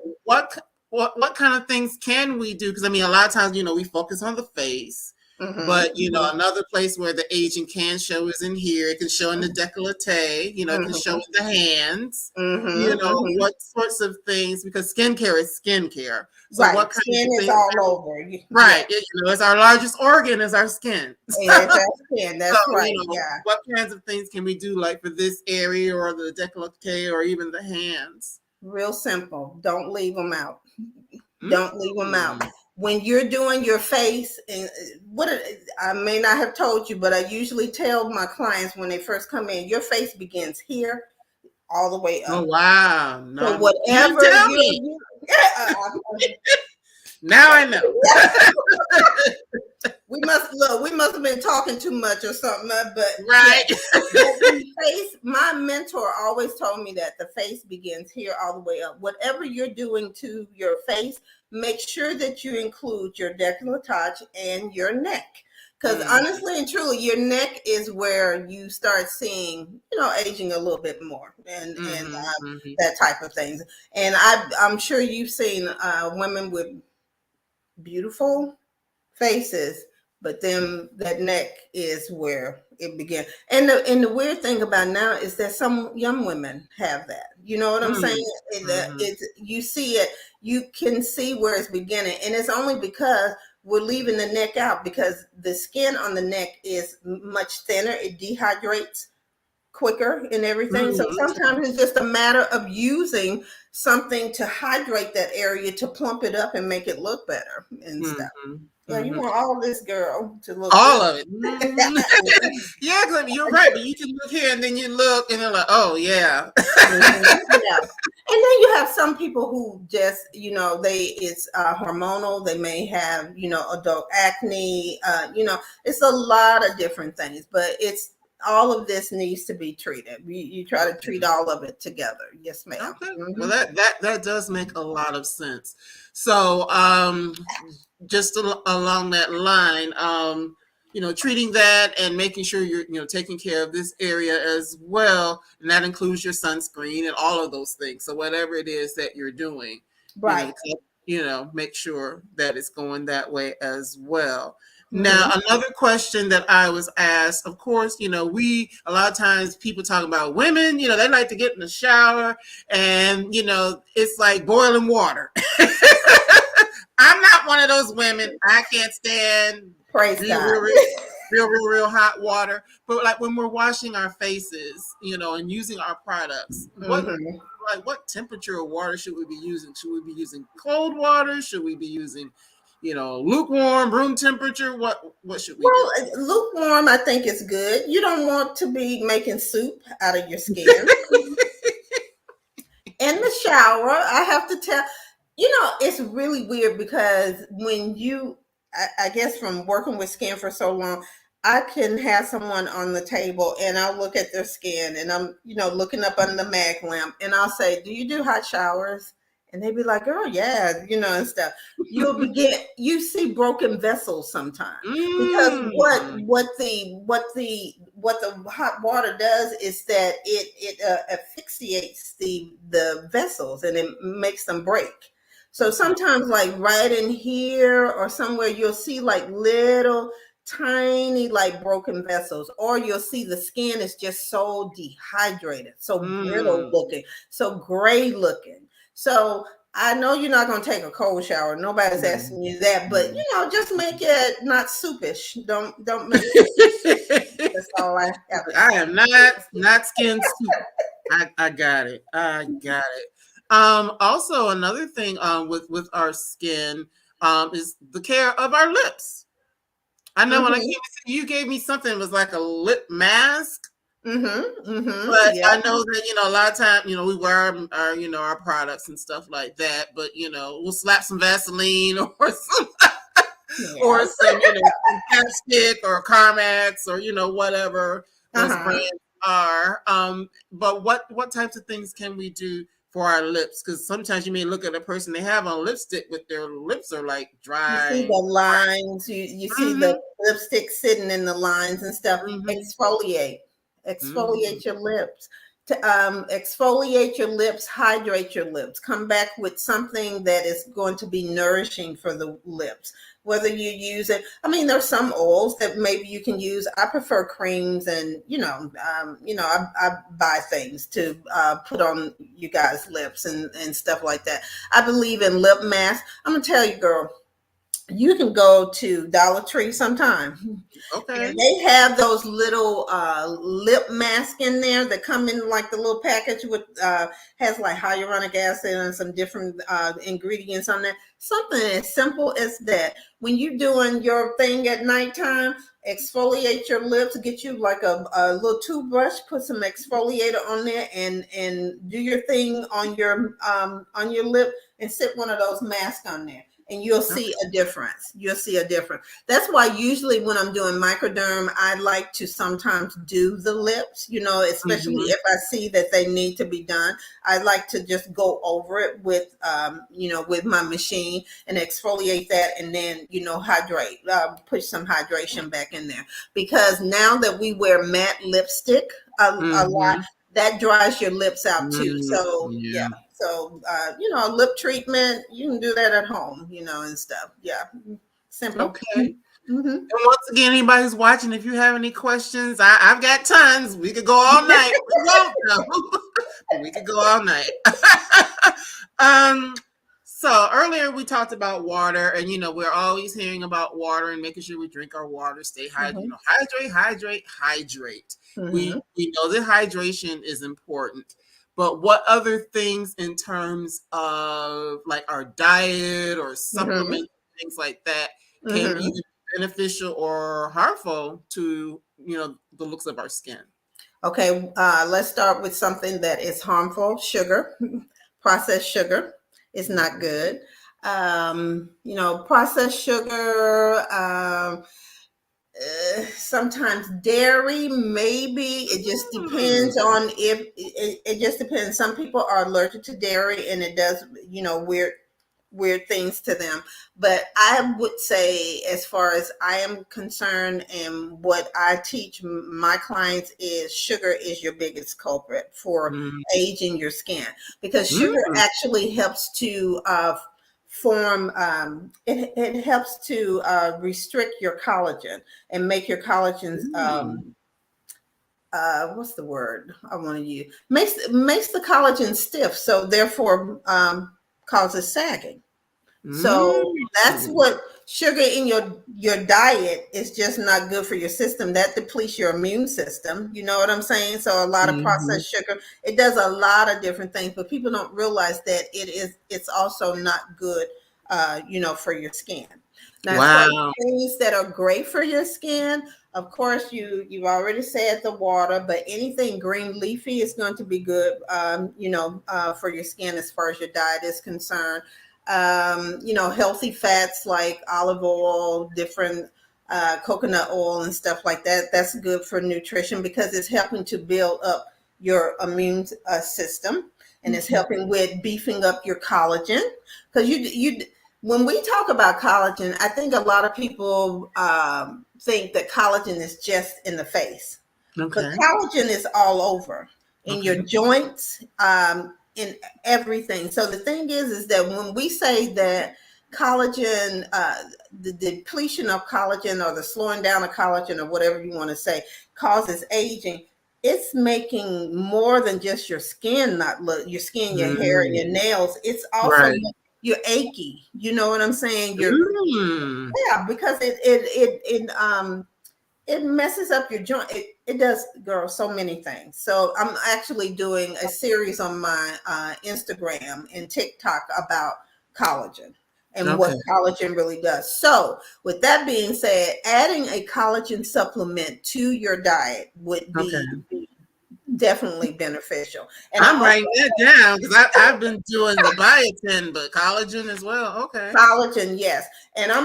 What kind of things can we do? Because I mean, a lot of times, we focus on the face, Mm-hmm. but another place where the aging can show is in here. It can show in the décolleté. It can show Mm-hmm. in the hands. Mm-hmm. Mm-hmm. What sorts of things? Because skincare is skincare. So what Right. kinds Skin of is things? all over. Yeah. Right. It's our largest organ is our skin. Yeah, that's skin. So, That's right. Yeah. what kinds of things can we do, like for this area or the décolleté or even the hands? Real simple. Don't leave them out. Don't leave them out. Mm. When you're doing your face, and I may not have told you, but I usually tell my clients when they first come in, your face begins here all the way Oh, up. wow. So No, you didn't whatever tell me. you yeah, Now I know. we must have been talking too much or something, but yeah. Right. But the face, my mentor always told me that the face begins here all the way up. Whatever you're doing to your face, make sure that you include your décolletage and your neck. Because Mm. honestly and truly, your neck is where you start seeing, aging a little bit more and Mm-hmm, mm-hmm. that type of things. And I'm sure you've seen women with beautiful faces, but then that neck is where it began. And the weird thing about now is that some young women have that. You know what I'm saying? Mm-hmm. You see it, you can see where it's beginning, and it's only because we're leaving the neck out because the skin on the neck is much thinner. It dehydrates quicker and everything. So Mm-hmm. sometimes it's just a matter of using something to hydrate that area to plump it up and make it look better and stuff. Mm-hmm. Yeah, you Mm-hmm. want all this girl to look All good. of it. Mhm. Yeah, you're right. But you can look here and then you look and they're like, oh, yeah. Yeah. And then you have some people who just, it's hormonal. They may have, adult acne. It's a lot of different things, but it's all of this needs to be treated. You try to treat all of it together. Yes, ma'am. Okay. Well, Mm-hmm. that does make a lot of sense. So, just along that line, treating that and making sure you're, taking care of this area as well, and that includes your sunscreen and all of those things. So, whatever it is that you're doing, Right. make sure that it's going that way as well. Now, Mm-hmm. another question that I was asked, of course, a lot of times people talk about women, they like to get in the shower and, it's like boiling water. I'm not one of those women. I can't stand Praise real, God. real, real hot water. But like when we're washing our faces, and using our products, Mm-hmm. what temperature of water should we be using? Should we be using cold water? Should we be using, lukewarm, room temperature? What should we Well, do? lukewarm, I think is good. You don't want to be making soup out of your skin. In the shower, I have to tell, it's really weird because I guess from working with skin for so long, I can have someone on the table and I'll look at their skin and I'm, looking up under the mag lamp and I'll say, do you do hot showers? And they be like, girl, yeah, and stuff. You see broken vessels sometimes because Mm. what the hot water does is that it asphyxiates the vessels and it makes them break. So Okay. sometimes, like right in here or somewhere, you'll see like little tiny like broken vessels, or you'll see the skin is just so dehydrated, so brittle Mm. looking, so gray looking. So I know you're not going to take a cold shower. Nobody's Mm. asking you that, but Mm. just make it not soupish. Don't make it. That's all I have to I say. am not skin soup. I got it. I got it. Also another thing with our skin is the care of our lips. I know when I came Mm-hmm. to see you gave me something, it was like a lip mask. Mm-hmm. Mm-hmm. But I Yep. know that, a lot of times, we wear our our products and stuff like that. But, we'll slap some Vaseline or some Yeah. or some, some chapstick or Carmex or, whatever those Uh-huh. brands are. But what types of things can we do for our lips? Because sometimes you may look at a person, they have on lipstick, but their lips are like You see dry. the lines, you see the Mm-hmm. lipstick sitting in the lines and stuff. Mm-hmm. Exfoliate your lips. To exfoliate your lips, hydrate your lips. Come back with something that is going to be nourishing for the lips. Whether you use it, I mean, there's some oils that maybe you can use. I prefer creams, and I buy things to put on you guys' lips and stuff like that. I believe in lip masks. I'm gonna tell you, girl, you can go to Dollar Tree sometime. And Okay. they have those little lip masks in there that come in like the little package with has like hyaluronic acid and some different ingredients on there. Something as simple as that. When you're doing your thing at nighttime, exfoliate your lips. Get you like a little toothbrush, put some exfoliator on there, and do your thing on your lip, and sit one of those masks on there, and you'll see a difference. You'll see a difference. That's why usually when I'm doing microderm, I like to sometimes do the lips, especially Mm-hmm. if I see that they need to be done. I like to just go over it with, with my machine and exfoliate that, and then, hydrate, push some hydration back in there. Because now that we wear matte lipstick a lot, Mm-hmm. that dries your lips out too. Mm, So, yeah. yeah. So, lip treatment, you can do that at home, and stuff. Yeah. Simple. Okay. Mm-hmm. And once again, anybody who's watching, if you have any questions, I've got tons. We could go all night. We won't though. But we could go all night. um, so earlier we talked about water, and we're always hearing about water and making sure we drink our water, stay hydrated. Mm-hmm. Hydrate. Mm-hmm. We know that hydration is important, but what other things in terms of like our diet or Mm-hmm. supplements, things like that, can Mm-hmm. either be beneficial or harmful to the looks of our skin? Okay, let's start with something that is harmful. Sugar, processed sugar is not good. Processed sugar. Sometimes dairy, maybe. It just depends Mm. on if it just depends. Some people are allergic to dairy, and it does weird things to them. But I would say, as far as I am concerned, and what I teach my clients, is sugar is your biggest culprit for Mm. aging your skin, because sugar Mm. actually helps to form it helps to restrict your collagen and make your collagens Mm. what's the word I want to use, makes the collagen stiff, so therefore causes sagging. So that's Mm. what sugar in your diet is just not good for your system. That depletes your immune system. You know what I'm saying? So a lot of Mhm. processed sugar, it does a lot of different things, but people don't realize that it's also not good for your skin. Now, as far as Wow. things that are great for your skin, of course, you've already said the water, but anything green leafy is going to be good, for your skin as far as your diet is concerned. Healthy fats like olive oil, different coconut oil and stuff like that. That's good for nutrition because it's helping to build up your immune system. and it's helping with beefing up your collagen. Because when we talk about collagen, I think a lot of people think that collagen is just in the face, but Okay. collagen is all over in your Okay. joints, in everything. So the thing is that when we say that collagen, the depletion of collagen or the slowing down of collagen or whatever you want to say causes aging, it's making more than just your skin not look, your skin, your hair, and your Mm, nails. It's also right. you're achy. You know what I'm saying? Mm, Yeah, because it messes up your joint. It does, girl, so many things. So I'm actually doing a series on my Instagram and TikTok about collagen and what okay. collagen really does. So with that being said, adding a collagen supplement to your diet would Okay. be definitely beneficial. And I I'm also writing that down because I've been doing the biotin, but collagen as well. Okay. collagen, yes. And I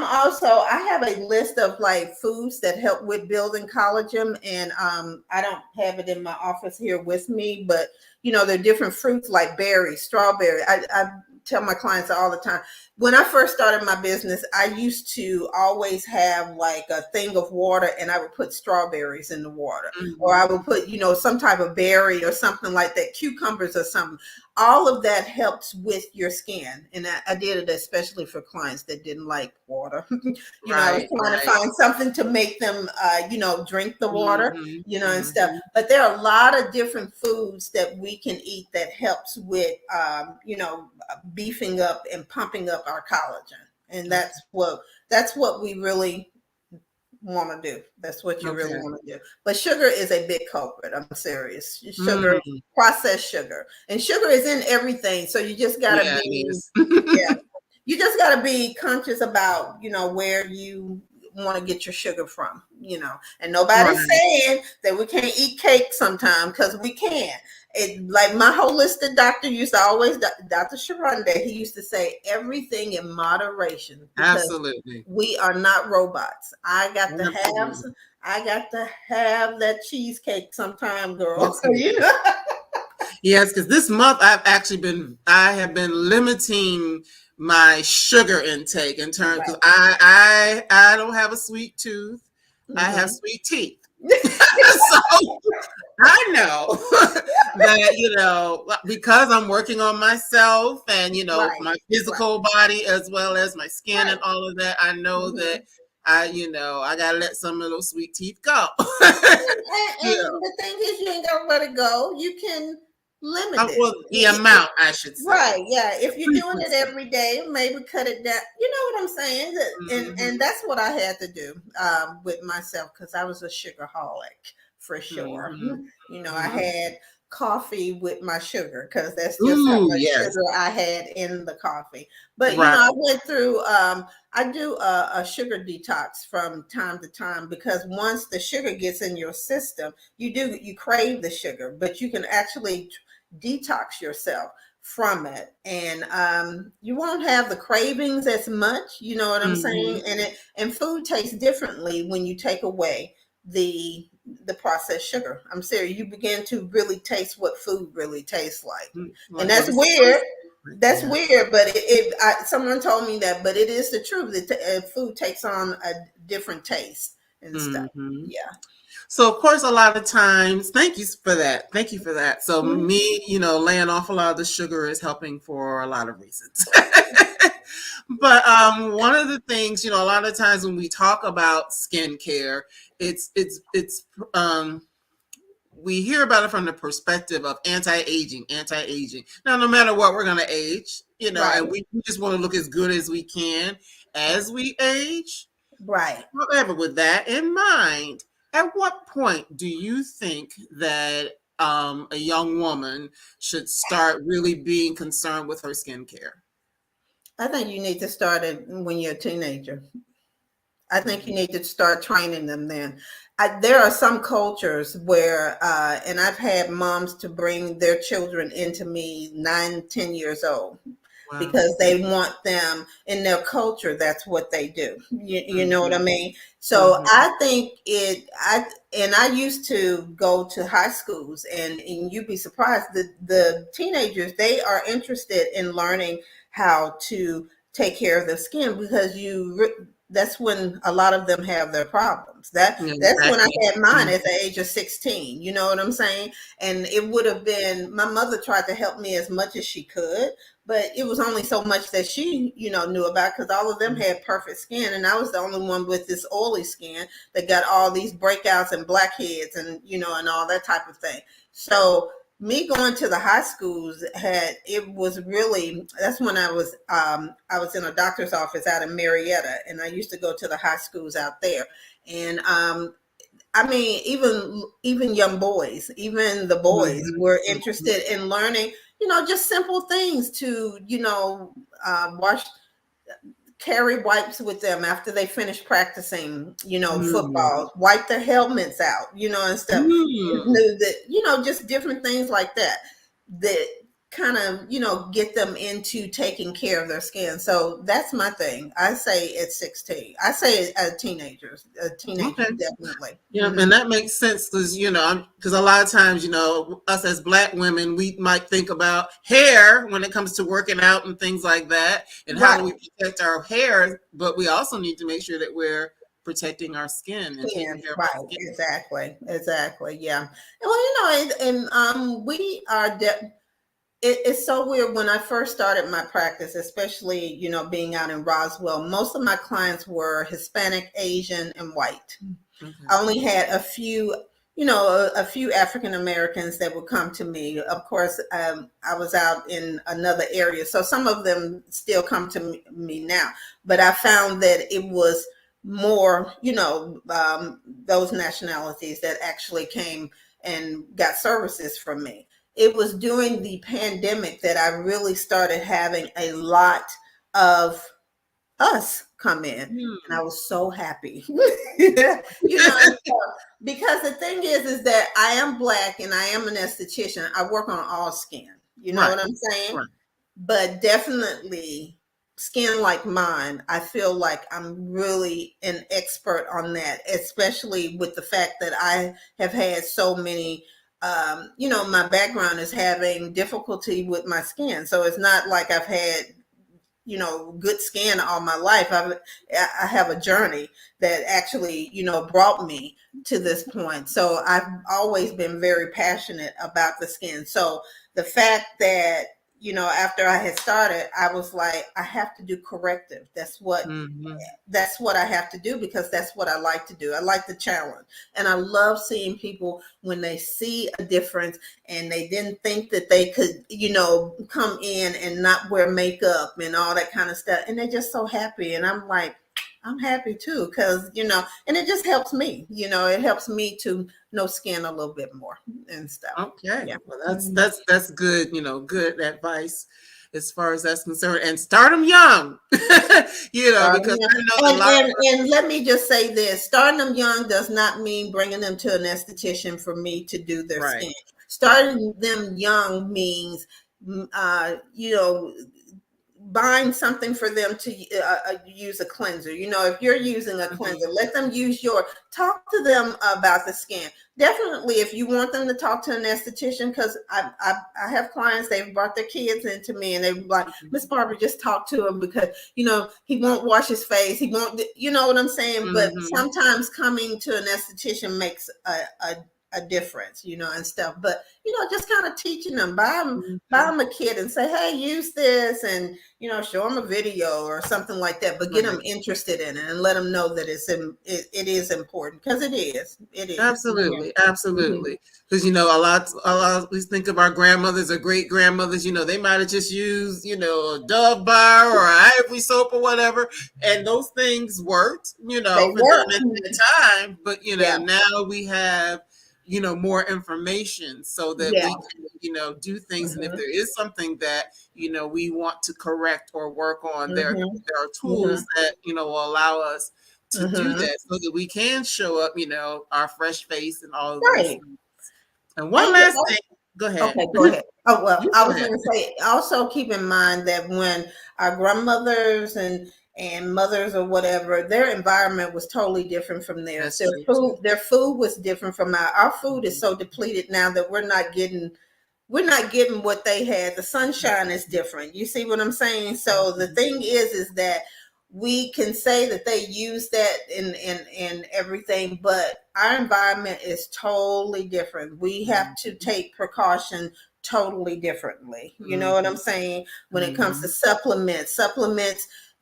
have a list of like foods that help with building collagen. And I don't have it in my office here with me, but there are different fruits like berries, strawberry. I tell my clients all the time. When I first started my business, I used to always have like a thing of water and I would put strawberries in the water. Or I would put, some type of berry or something like that, cucumbers or something. All of that helps with your skin. And I did it especially for clients that didn't like water. I was Right. trying to Right. find something to make them, drink the water, Hmm. and stuff. Hmm. But there are a lot of different foods that we can eat that helps with, beefing up and pumping up our collagen. And that's what we really want to do. That's what you really Okay. want to do. But sugar is a big culprit. I'm serious. Sugar, Mm, processed sugar, and sugar is in everything. So you just gotta yeah, it be, is. yeah, you just gotta be conscious about, where you want to get your sugar from, and nobody's Right. saying that we can't eat cake sometime, because we can. It, like my holistic doctor used to always, Dr. Sharonda, he used to say everything in moderation, because Absolutely. we are not robots. Absolutely. I got to have that cheesecake sometime, girl. Absolutely. Yes, because this month I have been limiting my sugar intake in terms because Right. I don't have a sweet tooth. I have Hmm. sweet teeth. So I know that, because I'm working on myself and, Right. my Right. physical body as well as my skin and Right. all of that, I know that Hmm. I got to let some of those sweet teeth go. And the thing is, you ain't got to let it go. You can limit it. Well, the amount, I should say. Right, yeah. If you're doing it Frequency. every day, maybe cut it down. You know what I'm saying? And Mhm, that's what I had to do with myself, because I was a sugarholic for sure. mhm, I mhm. had coffee with my sugar, because that's just how Ooh, much yes. sugar I had in the coffee. But Right. I went through. I do a sugar detox from time to time, because once the sugar gets in your system, you crave the sugar, but you can actually detox yourself from it, and you won't have the cravings as much, you know what I'm saying? Mhm. And food tastes differently when you take away the processed sugar. I'm serious. You begin to really taste what food really tastes like. And Like what that's it's weird. supposed to. That's Yeah. weird, but someone told me that, but it is the truth. Food takes on a different taste and stuff. Mhm. Yeah. So of course, a lot of times, thank you for that. Thank you for that. So Mhm. me, laying off a lot of the sugar is helping for a lot of reasons. But one of the things, a lot of times when we talk about skincare, it's we hear about it from the perspective of anti-aging. Now, no matter what, we're going to age, and Right. we just want to look as good as we can as we age. Right. However, with that in mind, at what point do you think that a young woman should start really being concerned with her skincare? I think you need to start it when you're a teenager. I think you Mhm. need to start training them then. There are some cultures where, and I've had moms to bring their children into me 9, 10 years old. Wow. because they want them in their culture. That's what they do. You know what I mean? So I think I used to go to high schools, and you'd be surprised that the teenagers, they are interested in learning how to take care of their skin, because that's when a lot of them have their problems. Yeah, That's when I exactly. had mine at the age of 16. You know what I'm saying? And it would have been, my mother tried to help me as much as she could, but it was only so much that she, knew about, because all of them had perfect skin, and I was the only one with this oily skin that got all these breakouts and blackheads, and and all that type of thing. So me going to the high schools was really, that's when I was in a doctor's office out in Marietta, and I used to go to the high schools out there. And I mean, even young boys, even the boys were interested in learning, just simple things to, wash, carry wipes with them after they finish practicing, football, wipe their helmets out, and stuff. Knew that, just different things like that that kind of, get them into taking care of their skin. So that's my thing. I say at 16. I say as teenagers, Okay. definitely. Yeah, and that makes sense because because a lot of times us as Black women, we might think about hair when it comes to working out and things like that, and how do we protect our hair, but we also need to make sure that we're protecting our skin and taking care of Right, our skin. exactly, yeah. And we are it's so weird. When I first started my practice, especially, being out in Roswell, most of my clients were Hispanic, Asian, and white. Okay. I only had a few, a few African Americans that would come to me. Of course, I was out in another area, so some of them still come to me now. But I found that it was more, those nationalities that actually came and got services from me. It was during the pandemic that I really started having a lot of us come in, and I was so happy. Because the thing is that I am Black and I am an esthetician. I work on all skin. You know Right. what I'm saying? Right. But definitely skin like mine, I feel like I'm really an expert on that, especially with the fact that I have had so many my background is having difficulty with my skin. So it's not like I've had good skin all my life. I have a journey that actually, brought me to this point. So I've always been very passionate about the skin. So the fact that, after I had started, I was like, I have to do corrective. That's what I have to do, because that's what I like to do. I like the challenge. And I love seeing people when they see a difference and they didn't think that they could, come in and not wear makeup and all that kind of stuff. And they're just so happy. And I'm like, I'm happy too, because, and it just helps me, it helps me to know skin a little bit more and stuff. Okay. Yeah. Well, that's good, good advice as far as that's concerned. And start them young, because I know a lot And let me just say this: starting them young does not mean bringing them to an esthetician for me to do their right. skin. Starting them young means, buying something for them to use a cleanser. If you're using a cleanser, let them use talk to them about the skin. Definitely, if you want them to talk to an esthetician, because I have clients, they've brought their kids into me and they're like, Miss Barbara, just talk to him because, he won't wash his face. He won't, you know what I'm saying? But sometimes coming to an esthetician makes a difference, and stuff. But, just kind of teaching them, buy them a kit and say, hey, use this, and, show them a video or something like that, but get them interested in it and let them know that it is important, because it is. Absolutely. Absolutely. Because, a lot, we think of our grandmothers or great grandmothers, they might have just used, a Dove bar or Ivory soap or whatever. And those things worked, They for work. them at the time. But, now we have, more information so that we can, do things. And if there is something that, we want to correct or work on, there are tools that, will allow us to do that so that we can show up, our fresh face and all of those things. And one last thing. Go ahead. Okay, go ahead. Oh, well, You I go was ahead. going to say, also keep in mind that when our grandmothers and mothers or whatever, their environment was totally different from theirs. That's true too. Their food was different from our food is so depleted now that we're not getting what they had. The sunshine is different. You see what I'm saying? So the thing is that we can say that they use that in everything, but our environment is totally different. We have to take precaution totally differently. You know what I'm saying? When it comes to supplements,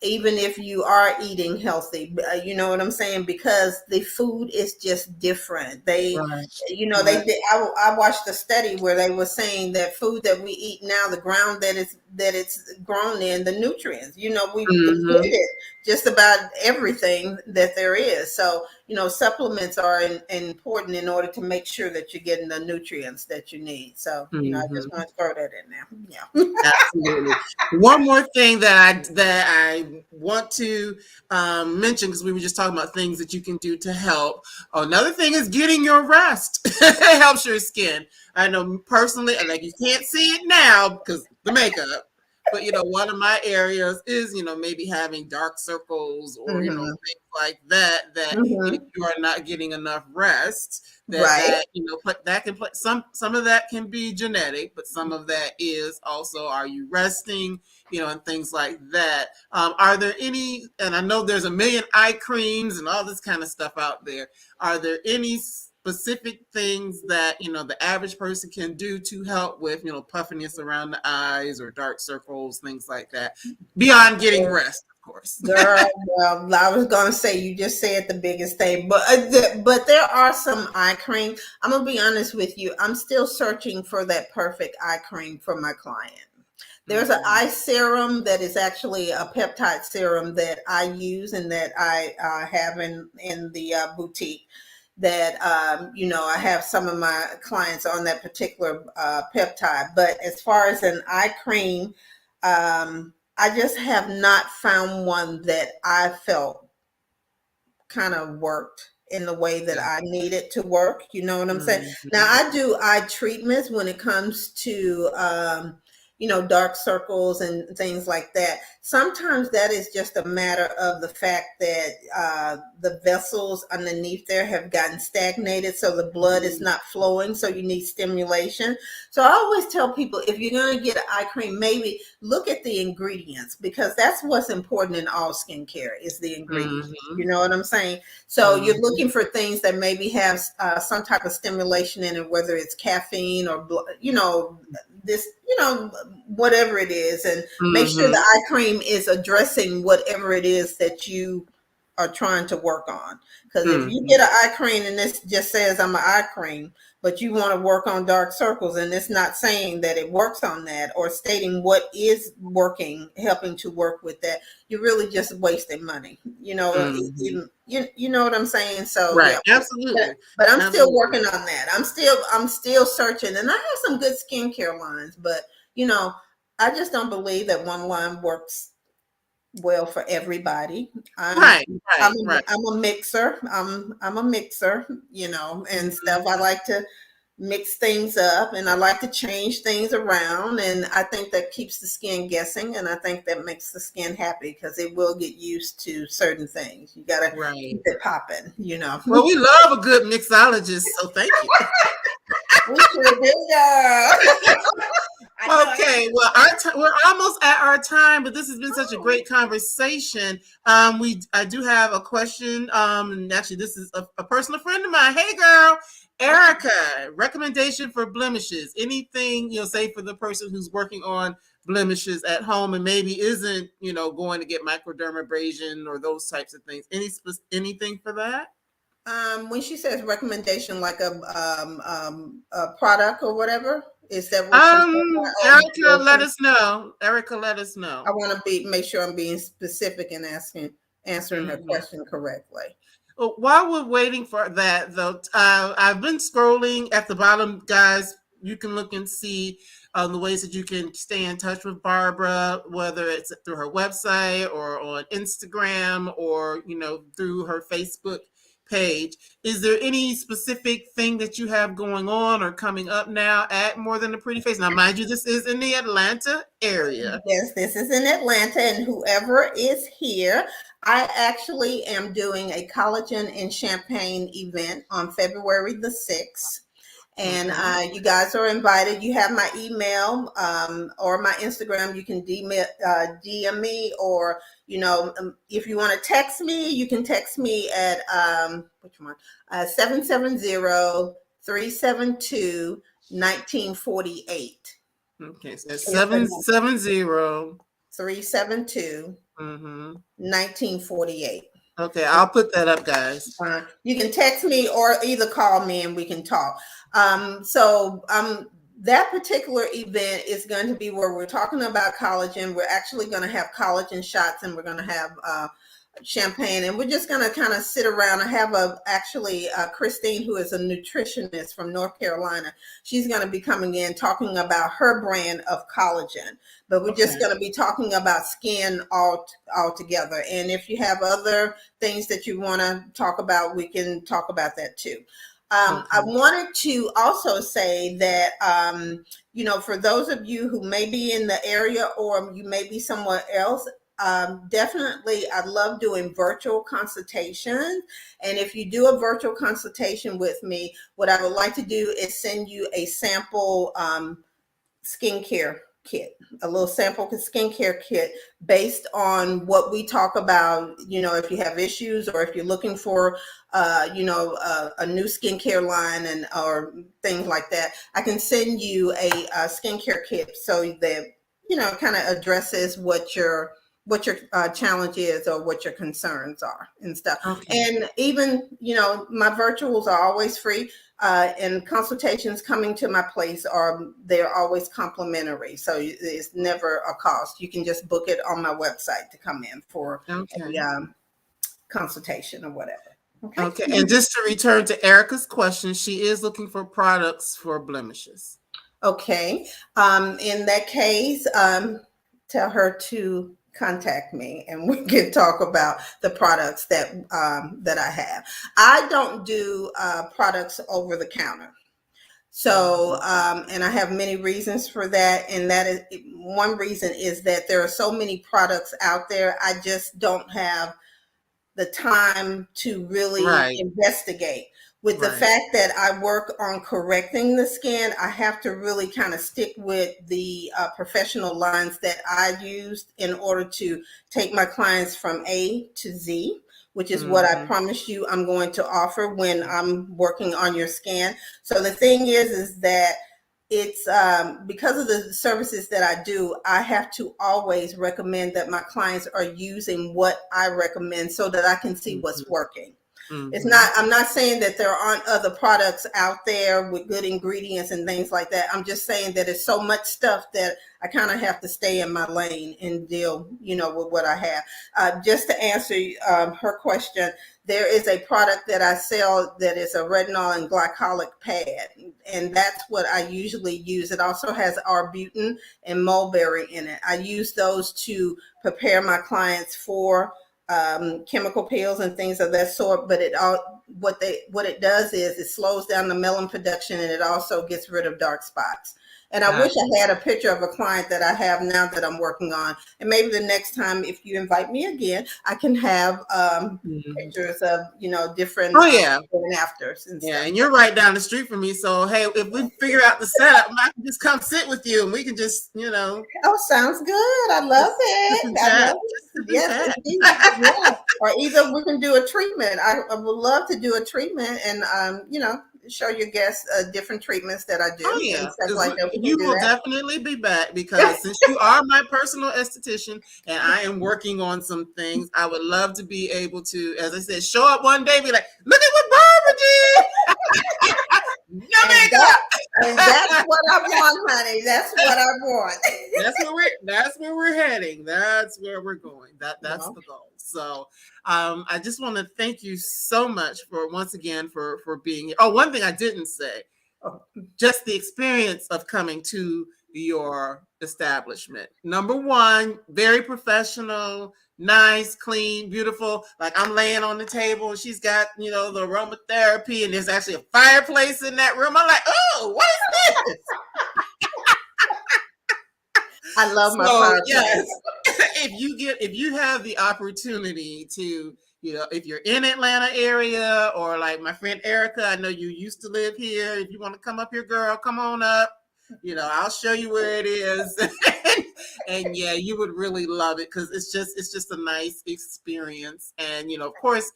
even if you are eating healthy, you know what I'm saying? Because the food is just different. Right. They Right. did. I watched a study where they were saying that food that we eat now, the ground that it's grown in, the nutrients. We Mm-hmm. depleted just about everything that there is. So supplements are important in order to make sure that you're getting the nutrients that you need. So I just Mm-hmm. want to throw that in there. Yeah. Absolutely. One more thing that I want to mention, because we were just talking about things that you can do to help. Another thing is getting your rest. It helps your skin. I know personally, and like you can't see it now because the makeup. But one of my areas is maybe having dark circles or Hmm. things like that. That if Hmm. you are not getting enough rest, that Right. that that can play some of that can be genetic, but some of that is also, are you resting, and things like that. Are there any, and I know there's a million eye creams and all this kind of stuff out there, are there any specific things that the average person can do to help with puffiness around the eyes or dark circles, things like that, beyond getting rest, of course? Girl, well, I was gonna say you just said the biggest thing, but there are some eye cream. I'm gonna be honest with you. I'm still searching for that perfect eye cream for my client. There's an Mm-hmm. eye serum that is actually a peptide serum that I use and that I have in the boutique. That I have some of my clients on that particular peptide. But as far as an eye cream, I just have not found one that I felt kind of worked in the way that Yeah. I need it to work. You know what I'm saying? Now Mm-hmm. I do eye treatments when it comes to dark circles and things like that. Sometimes that is just a matter of the fact that the vessels underneath there have gotten stagnated, so the blood is not flowing. So you need stimulation. So I always tell people, if you're going to get an eye cream, maybe look at the ingredients, because that's what's important in all skincare is the ingredients. You Mm-hmm. know what I'm saying? So you're Mm-hmm. looking for things that maybe have some type of stimulation in it, whether it's caffeine or this, whatever it is, and make sure the Mm-hmm. eye cream is addressing whatever it is that you are trying to work on. Because if you Mm-hmm. get an eye cream and this just says I'm an eye cream, but you want to work on dark circles and it's not saying that it works on that or stating what is working, helping to work with that, you're really just wasting money. Mm-hmm. You know what I'm saying? So Right. yeah. But, Absolutely. but I'm still Absolutely. working on that. I'm still searching, and I have some good skincare lines, but you know, I just don't believe that one line works well for everybody. I'm Right. I'm Right. a, Right. I'm a mixer. I'm a mixer, and stuff. Mm-hmm. I like to mix things up, and I like to change things around, and I think that keeps the skin guessing, and I think that makes the skin happy because it will get used to certain things. You got to keep Right. it popping. Well, we love a good mixologist, so thank you. We sure do, girl. I know. Okay, well, we're almost at our time, but this has been such a great conversation. I do have a question. And actually, this is a personal friend of mine. Hey, girl, Okay. Erica. Recommendation for blemishes? Anything say for the person who's working on blemishes at home and maybe isn't going to get microdermabrasion or those types of things. Anything for that? When she says recommendation, like a product or whatever, is that what you're talking about? Erica, let us know. Erica, let us I know. want to make sure I'm being specific and answering her Mhm. question correctly. Well, while we're waiting for that, though, I've been scrolling at the bottom, guys. You can look and see the ways that you can stay in touch with Barbara, whether it's through her website or on Instagram or through her Facebook page. Is there any specific thing that you have going on or coming up now at More Than a Pretty Face? Now, mind you, this is in the Atlanta area. Yes, this is in Atlanta, and whoever is here, I actually am doing a collagen and champagne event on February the 6th. And you guys are invited. You have my email or my Instagram. You can DM me, or if you want to text me, you can text me at which one? 770-372-1948. Okay, so that's 770 372 1948. Okay, I'll put that up, guys. You can text me or either call me and we can talk. That particular event is going to be where we're talking about collagen. We're actually going to have collagen shots, and we're going to have champagne, and we're just going to kind of sit around. I have Christine, who is a nutritionist from North Carolina. She's going to be coming in talking about her brand of collagen, but we're just going to be talking about skin all together. And if you have other things that you want to talk about, we can talk about that too. I wanted to also say that, for those of you who may be in the area or you may be somewhere else, definitely, I love doing virtual consultations. And if you do a virtual consultation with me, what I would like to do is send you a sample skincare kit, a little sample skincare kit based on what we talk about. If you have issues or if you're looking for, a new skincare line or things like that, I can send you a skincare kit so that, kind of addresses what your challenge is or what your concerns are and stuff. And even, my virtuals are always free, and consultations coming to my place they're always complimentary. So it's never a cost. You can just book it on my website to come in for a consultation or whatever. Okay. And just to return to Erica's question, she is looking for products for blemishes. Okay. In that case, tell her to contact me and we can talk about the products that I have. I don't do products over the counter. So, and I have many reasons for that. And that is one reason is that there are so many products out there. I just don't have the time to really investigate. With the fact that I work on correcting the skin, I have to really kind of stick with the professional lines that I used in order to take my clients from A to Z, which is what I promise you I'm going to offer when I'm working on your skin. So the thing is that it's because of the services that I do, I have to always recommend that my clients are using what I recommend so that I can see what's working. It's not, I'm not saying that there aren't other products out there with good ingredients and things like that. I'm just saying that it's so much stuff that I kind of have to stay in my lane and deal, with what I have. Just to answer her question, there is a product that I sell that is a retinol and glycolic pad, and that's what I usually use. It also has arbutin and mulberry in it. I use those to prepare my clients for chemical peels and things of that sort, but what it does is it slows down the melanin production, and it also gets rid of dark spots. And I wish I had a picture of a client that I have now that I'm working on. And maybe the next time, if you invite me again, I can have pictures of, different before and afters and stuff. And you're right down the street from me. So, hey, if we figure out the setup, I can just come sit with you and we can just, Oh, sounds good. I love it. I love it. Yes, indeed. Yeah. Or either we can do a treatment. I would love to do a treatment and, show your guests different treatments that I do. Oh, yeah. And stuff like that. You will definitely be back because since you are my personal esthetician and I am working on some things, I would love to be able to, as I said, show up one day and be like, look at what Barbara did. No makeup. And that's what I want, honey. That's what I want. That's where we're heading. That's where we're going. That's the goal. So I just want to thank you so much for once again for being here. Oh, one thing I didn't say, just the experience of coming to your establishment. Number one, very professional, nice, clean, beautiful. Like I'm laying on the table and she's got, the aromatherapy and there's actually a fireplace in that room. I'm like, oh, what is this? I love my So fireplace. yes, if you have the opportunity to, if you're in Atlanta area or like my friend Erica, I know you used to live here. If you want to come up here, girl, come on up. I'll show you where it is. And yeah, you would really love it because it's just a nice experience. And of course,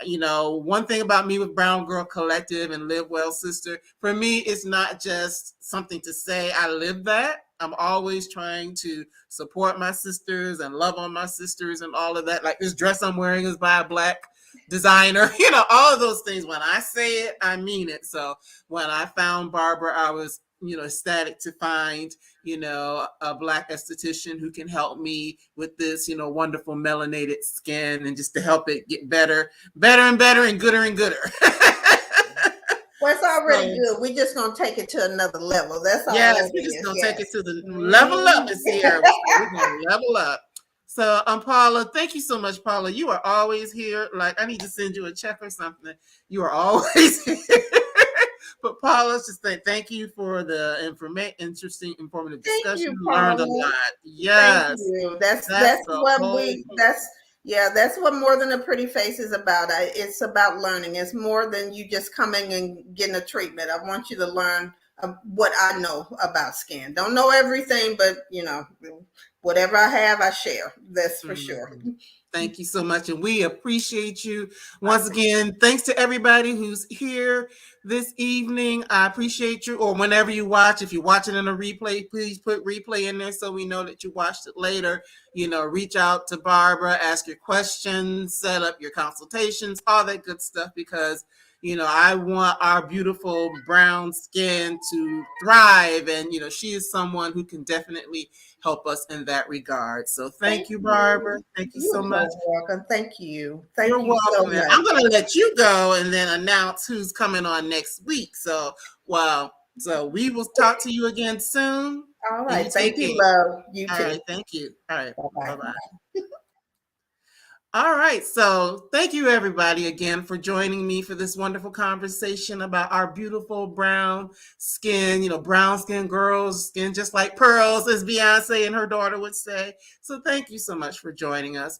one thing about me with Brown Girl Collective and Live Well Sister, for me, it's not just something to say. I live that. I'm always trying to support my sisters and love on my sisters and all of that. Like this dress I'm wearing is by a Black designer, all of those things. When I say it, I mean it. So when I found Barbara, I was, ecstatic to find, a Black esthetician who can help me with this, wonderful melanated skin and just to help it get better and better and gooder and gooder. Well, it's already good. We're just gonna take it to another level. That's all. Yes, we're just gonna take it to the level up this year. We're gonna level up. So, Paula, thank you so much, Paula. You are always here. Like, I need to send you a check or something. You are always here. But Paula, just thank you for the interesting, informative discussion. You, learned a lot. Yes, thank you. That's what More Than a Pretty Face is about. It's about learning. It's more than you just coming and getting a treatment. I want you to learn what I know about skin. Don't know everything, but whatever I have, I share. That's for sure. Thank you so much. And we appreciate you. Once again, thanks to everybody who's here this evening. I appreciate you. Or whenever you watch, if you're watching in a replay, please put replay in there so we know that you watched it later. Reach out to Barbara, ask your questions, set up your consultations, all that good stuff, because I want our beautiful brown skin to thrive. And, she is someone who can definitely help us in that regard. So thank you, Barbara. Thank you so much. You're welcome. Thank you. You're welcome. So much. I'm going to let you go and then announce who's coming on next week. So we will talk to you again soon. All right. Thank you, love. You too. All right. Thank you. All right. Bye-bye. All right. So thank you, everybody, again for joining me for this wonderful conversation about our beautiful brown skin, brown skin girls, skin just like pearls, as Beyonce and her daughter would say. So thank you so much for joining us.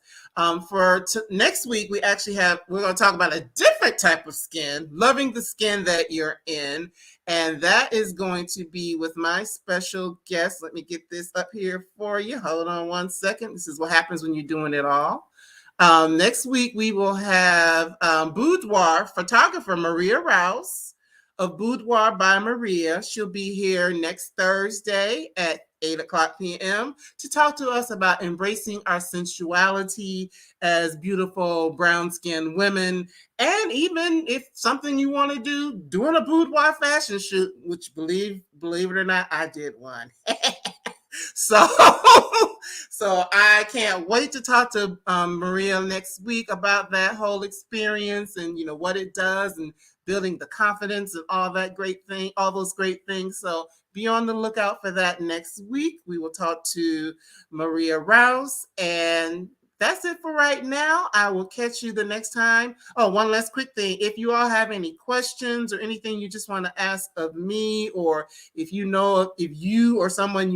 Next week, we're going to talk about a different type of skin, loving the skin that you're in. And that is going to be with my special guest. Let me get this up here for you. Hold on one second. This is what happens when you're doing it all. Next week, we will have boudoir photographer Maria Rouse of Boudoir by Maria. She'll be here next Thursday at 8:00 p.m. to talk to us about embracing our sensuality as beautiful brown-skinned women. And even if something you want to do, doing a boudoir fashion shoot, which believe it or not, I did one. So I can't wait to talk to Maria next week about that whole experience and, what it does and building the confidence and all those great things. So be on the lookout for that next week. We will talk to Maria Rouse, and that's it for right now. I will catch you the next time. Oh, one last quick thing. If you all have any questions or anything you just want to ask of me, or if you or someone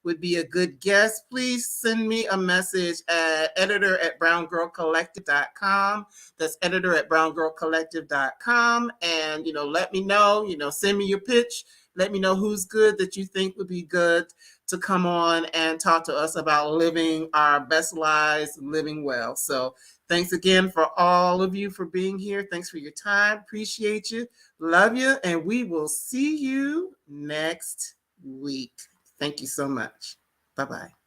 would be a good guest, please send me a message at editor@browngirlcollective.com. That's editor@browngirlcollective.com. And, let me know, send me your pitch. Let me know who's good that you think would be good to come on and talk to us about living our best lives, living well. So thanks again for all of you for being here. Thanks for your time. Appreciate you. Love you. And we will see you next week. Thank you so much. Bye-bye.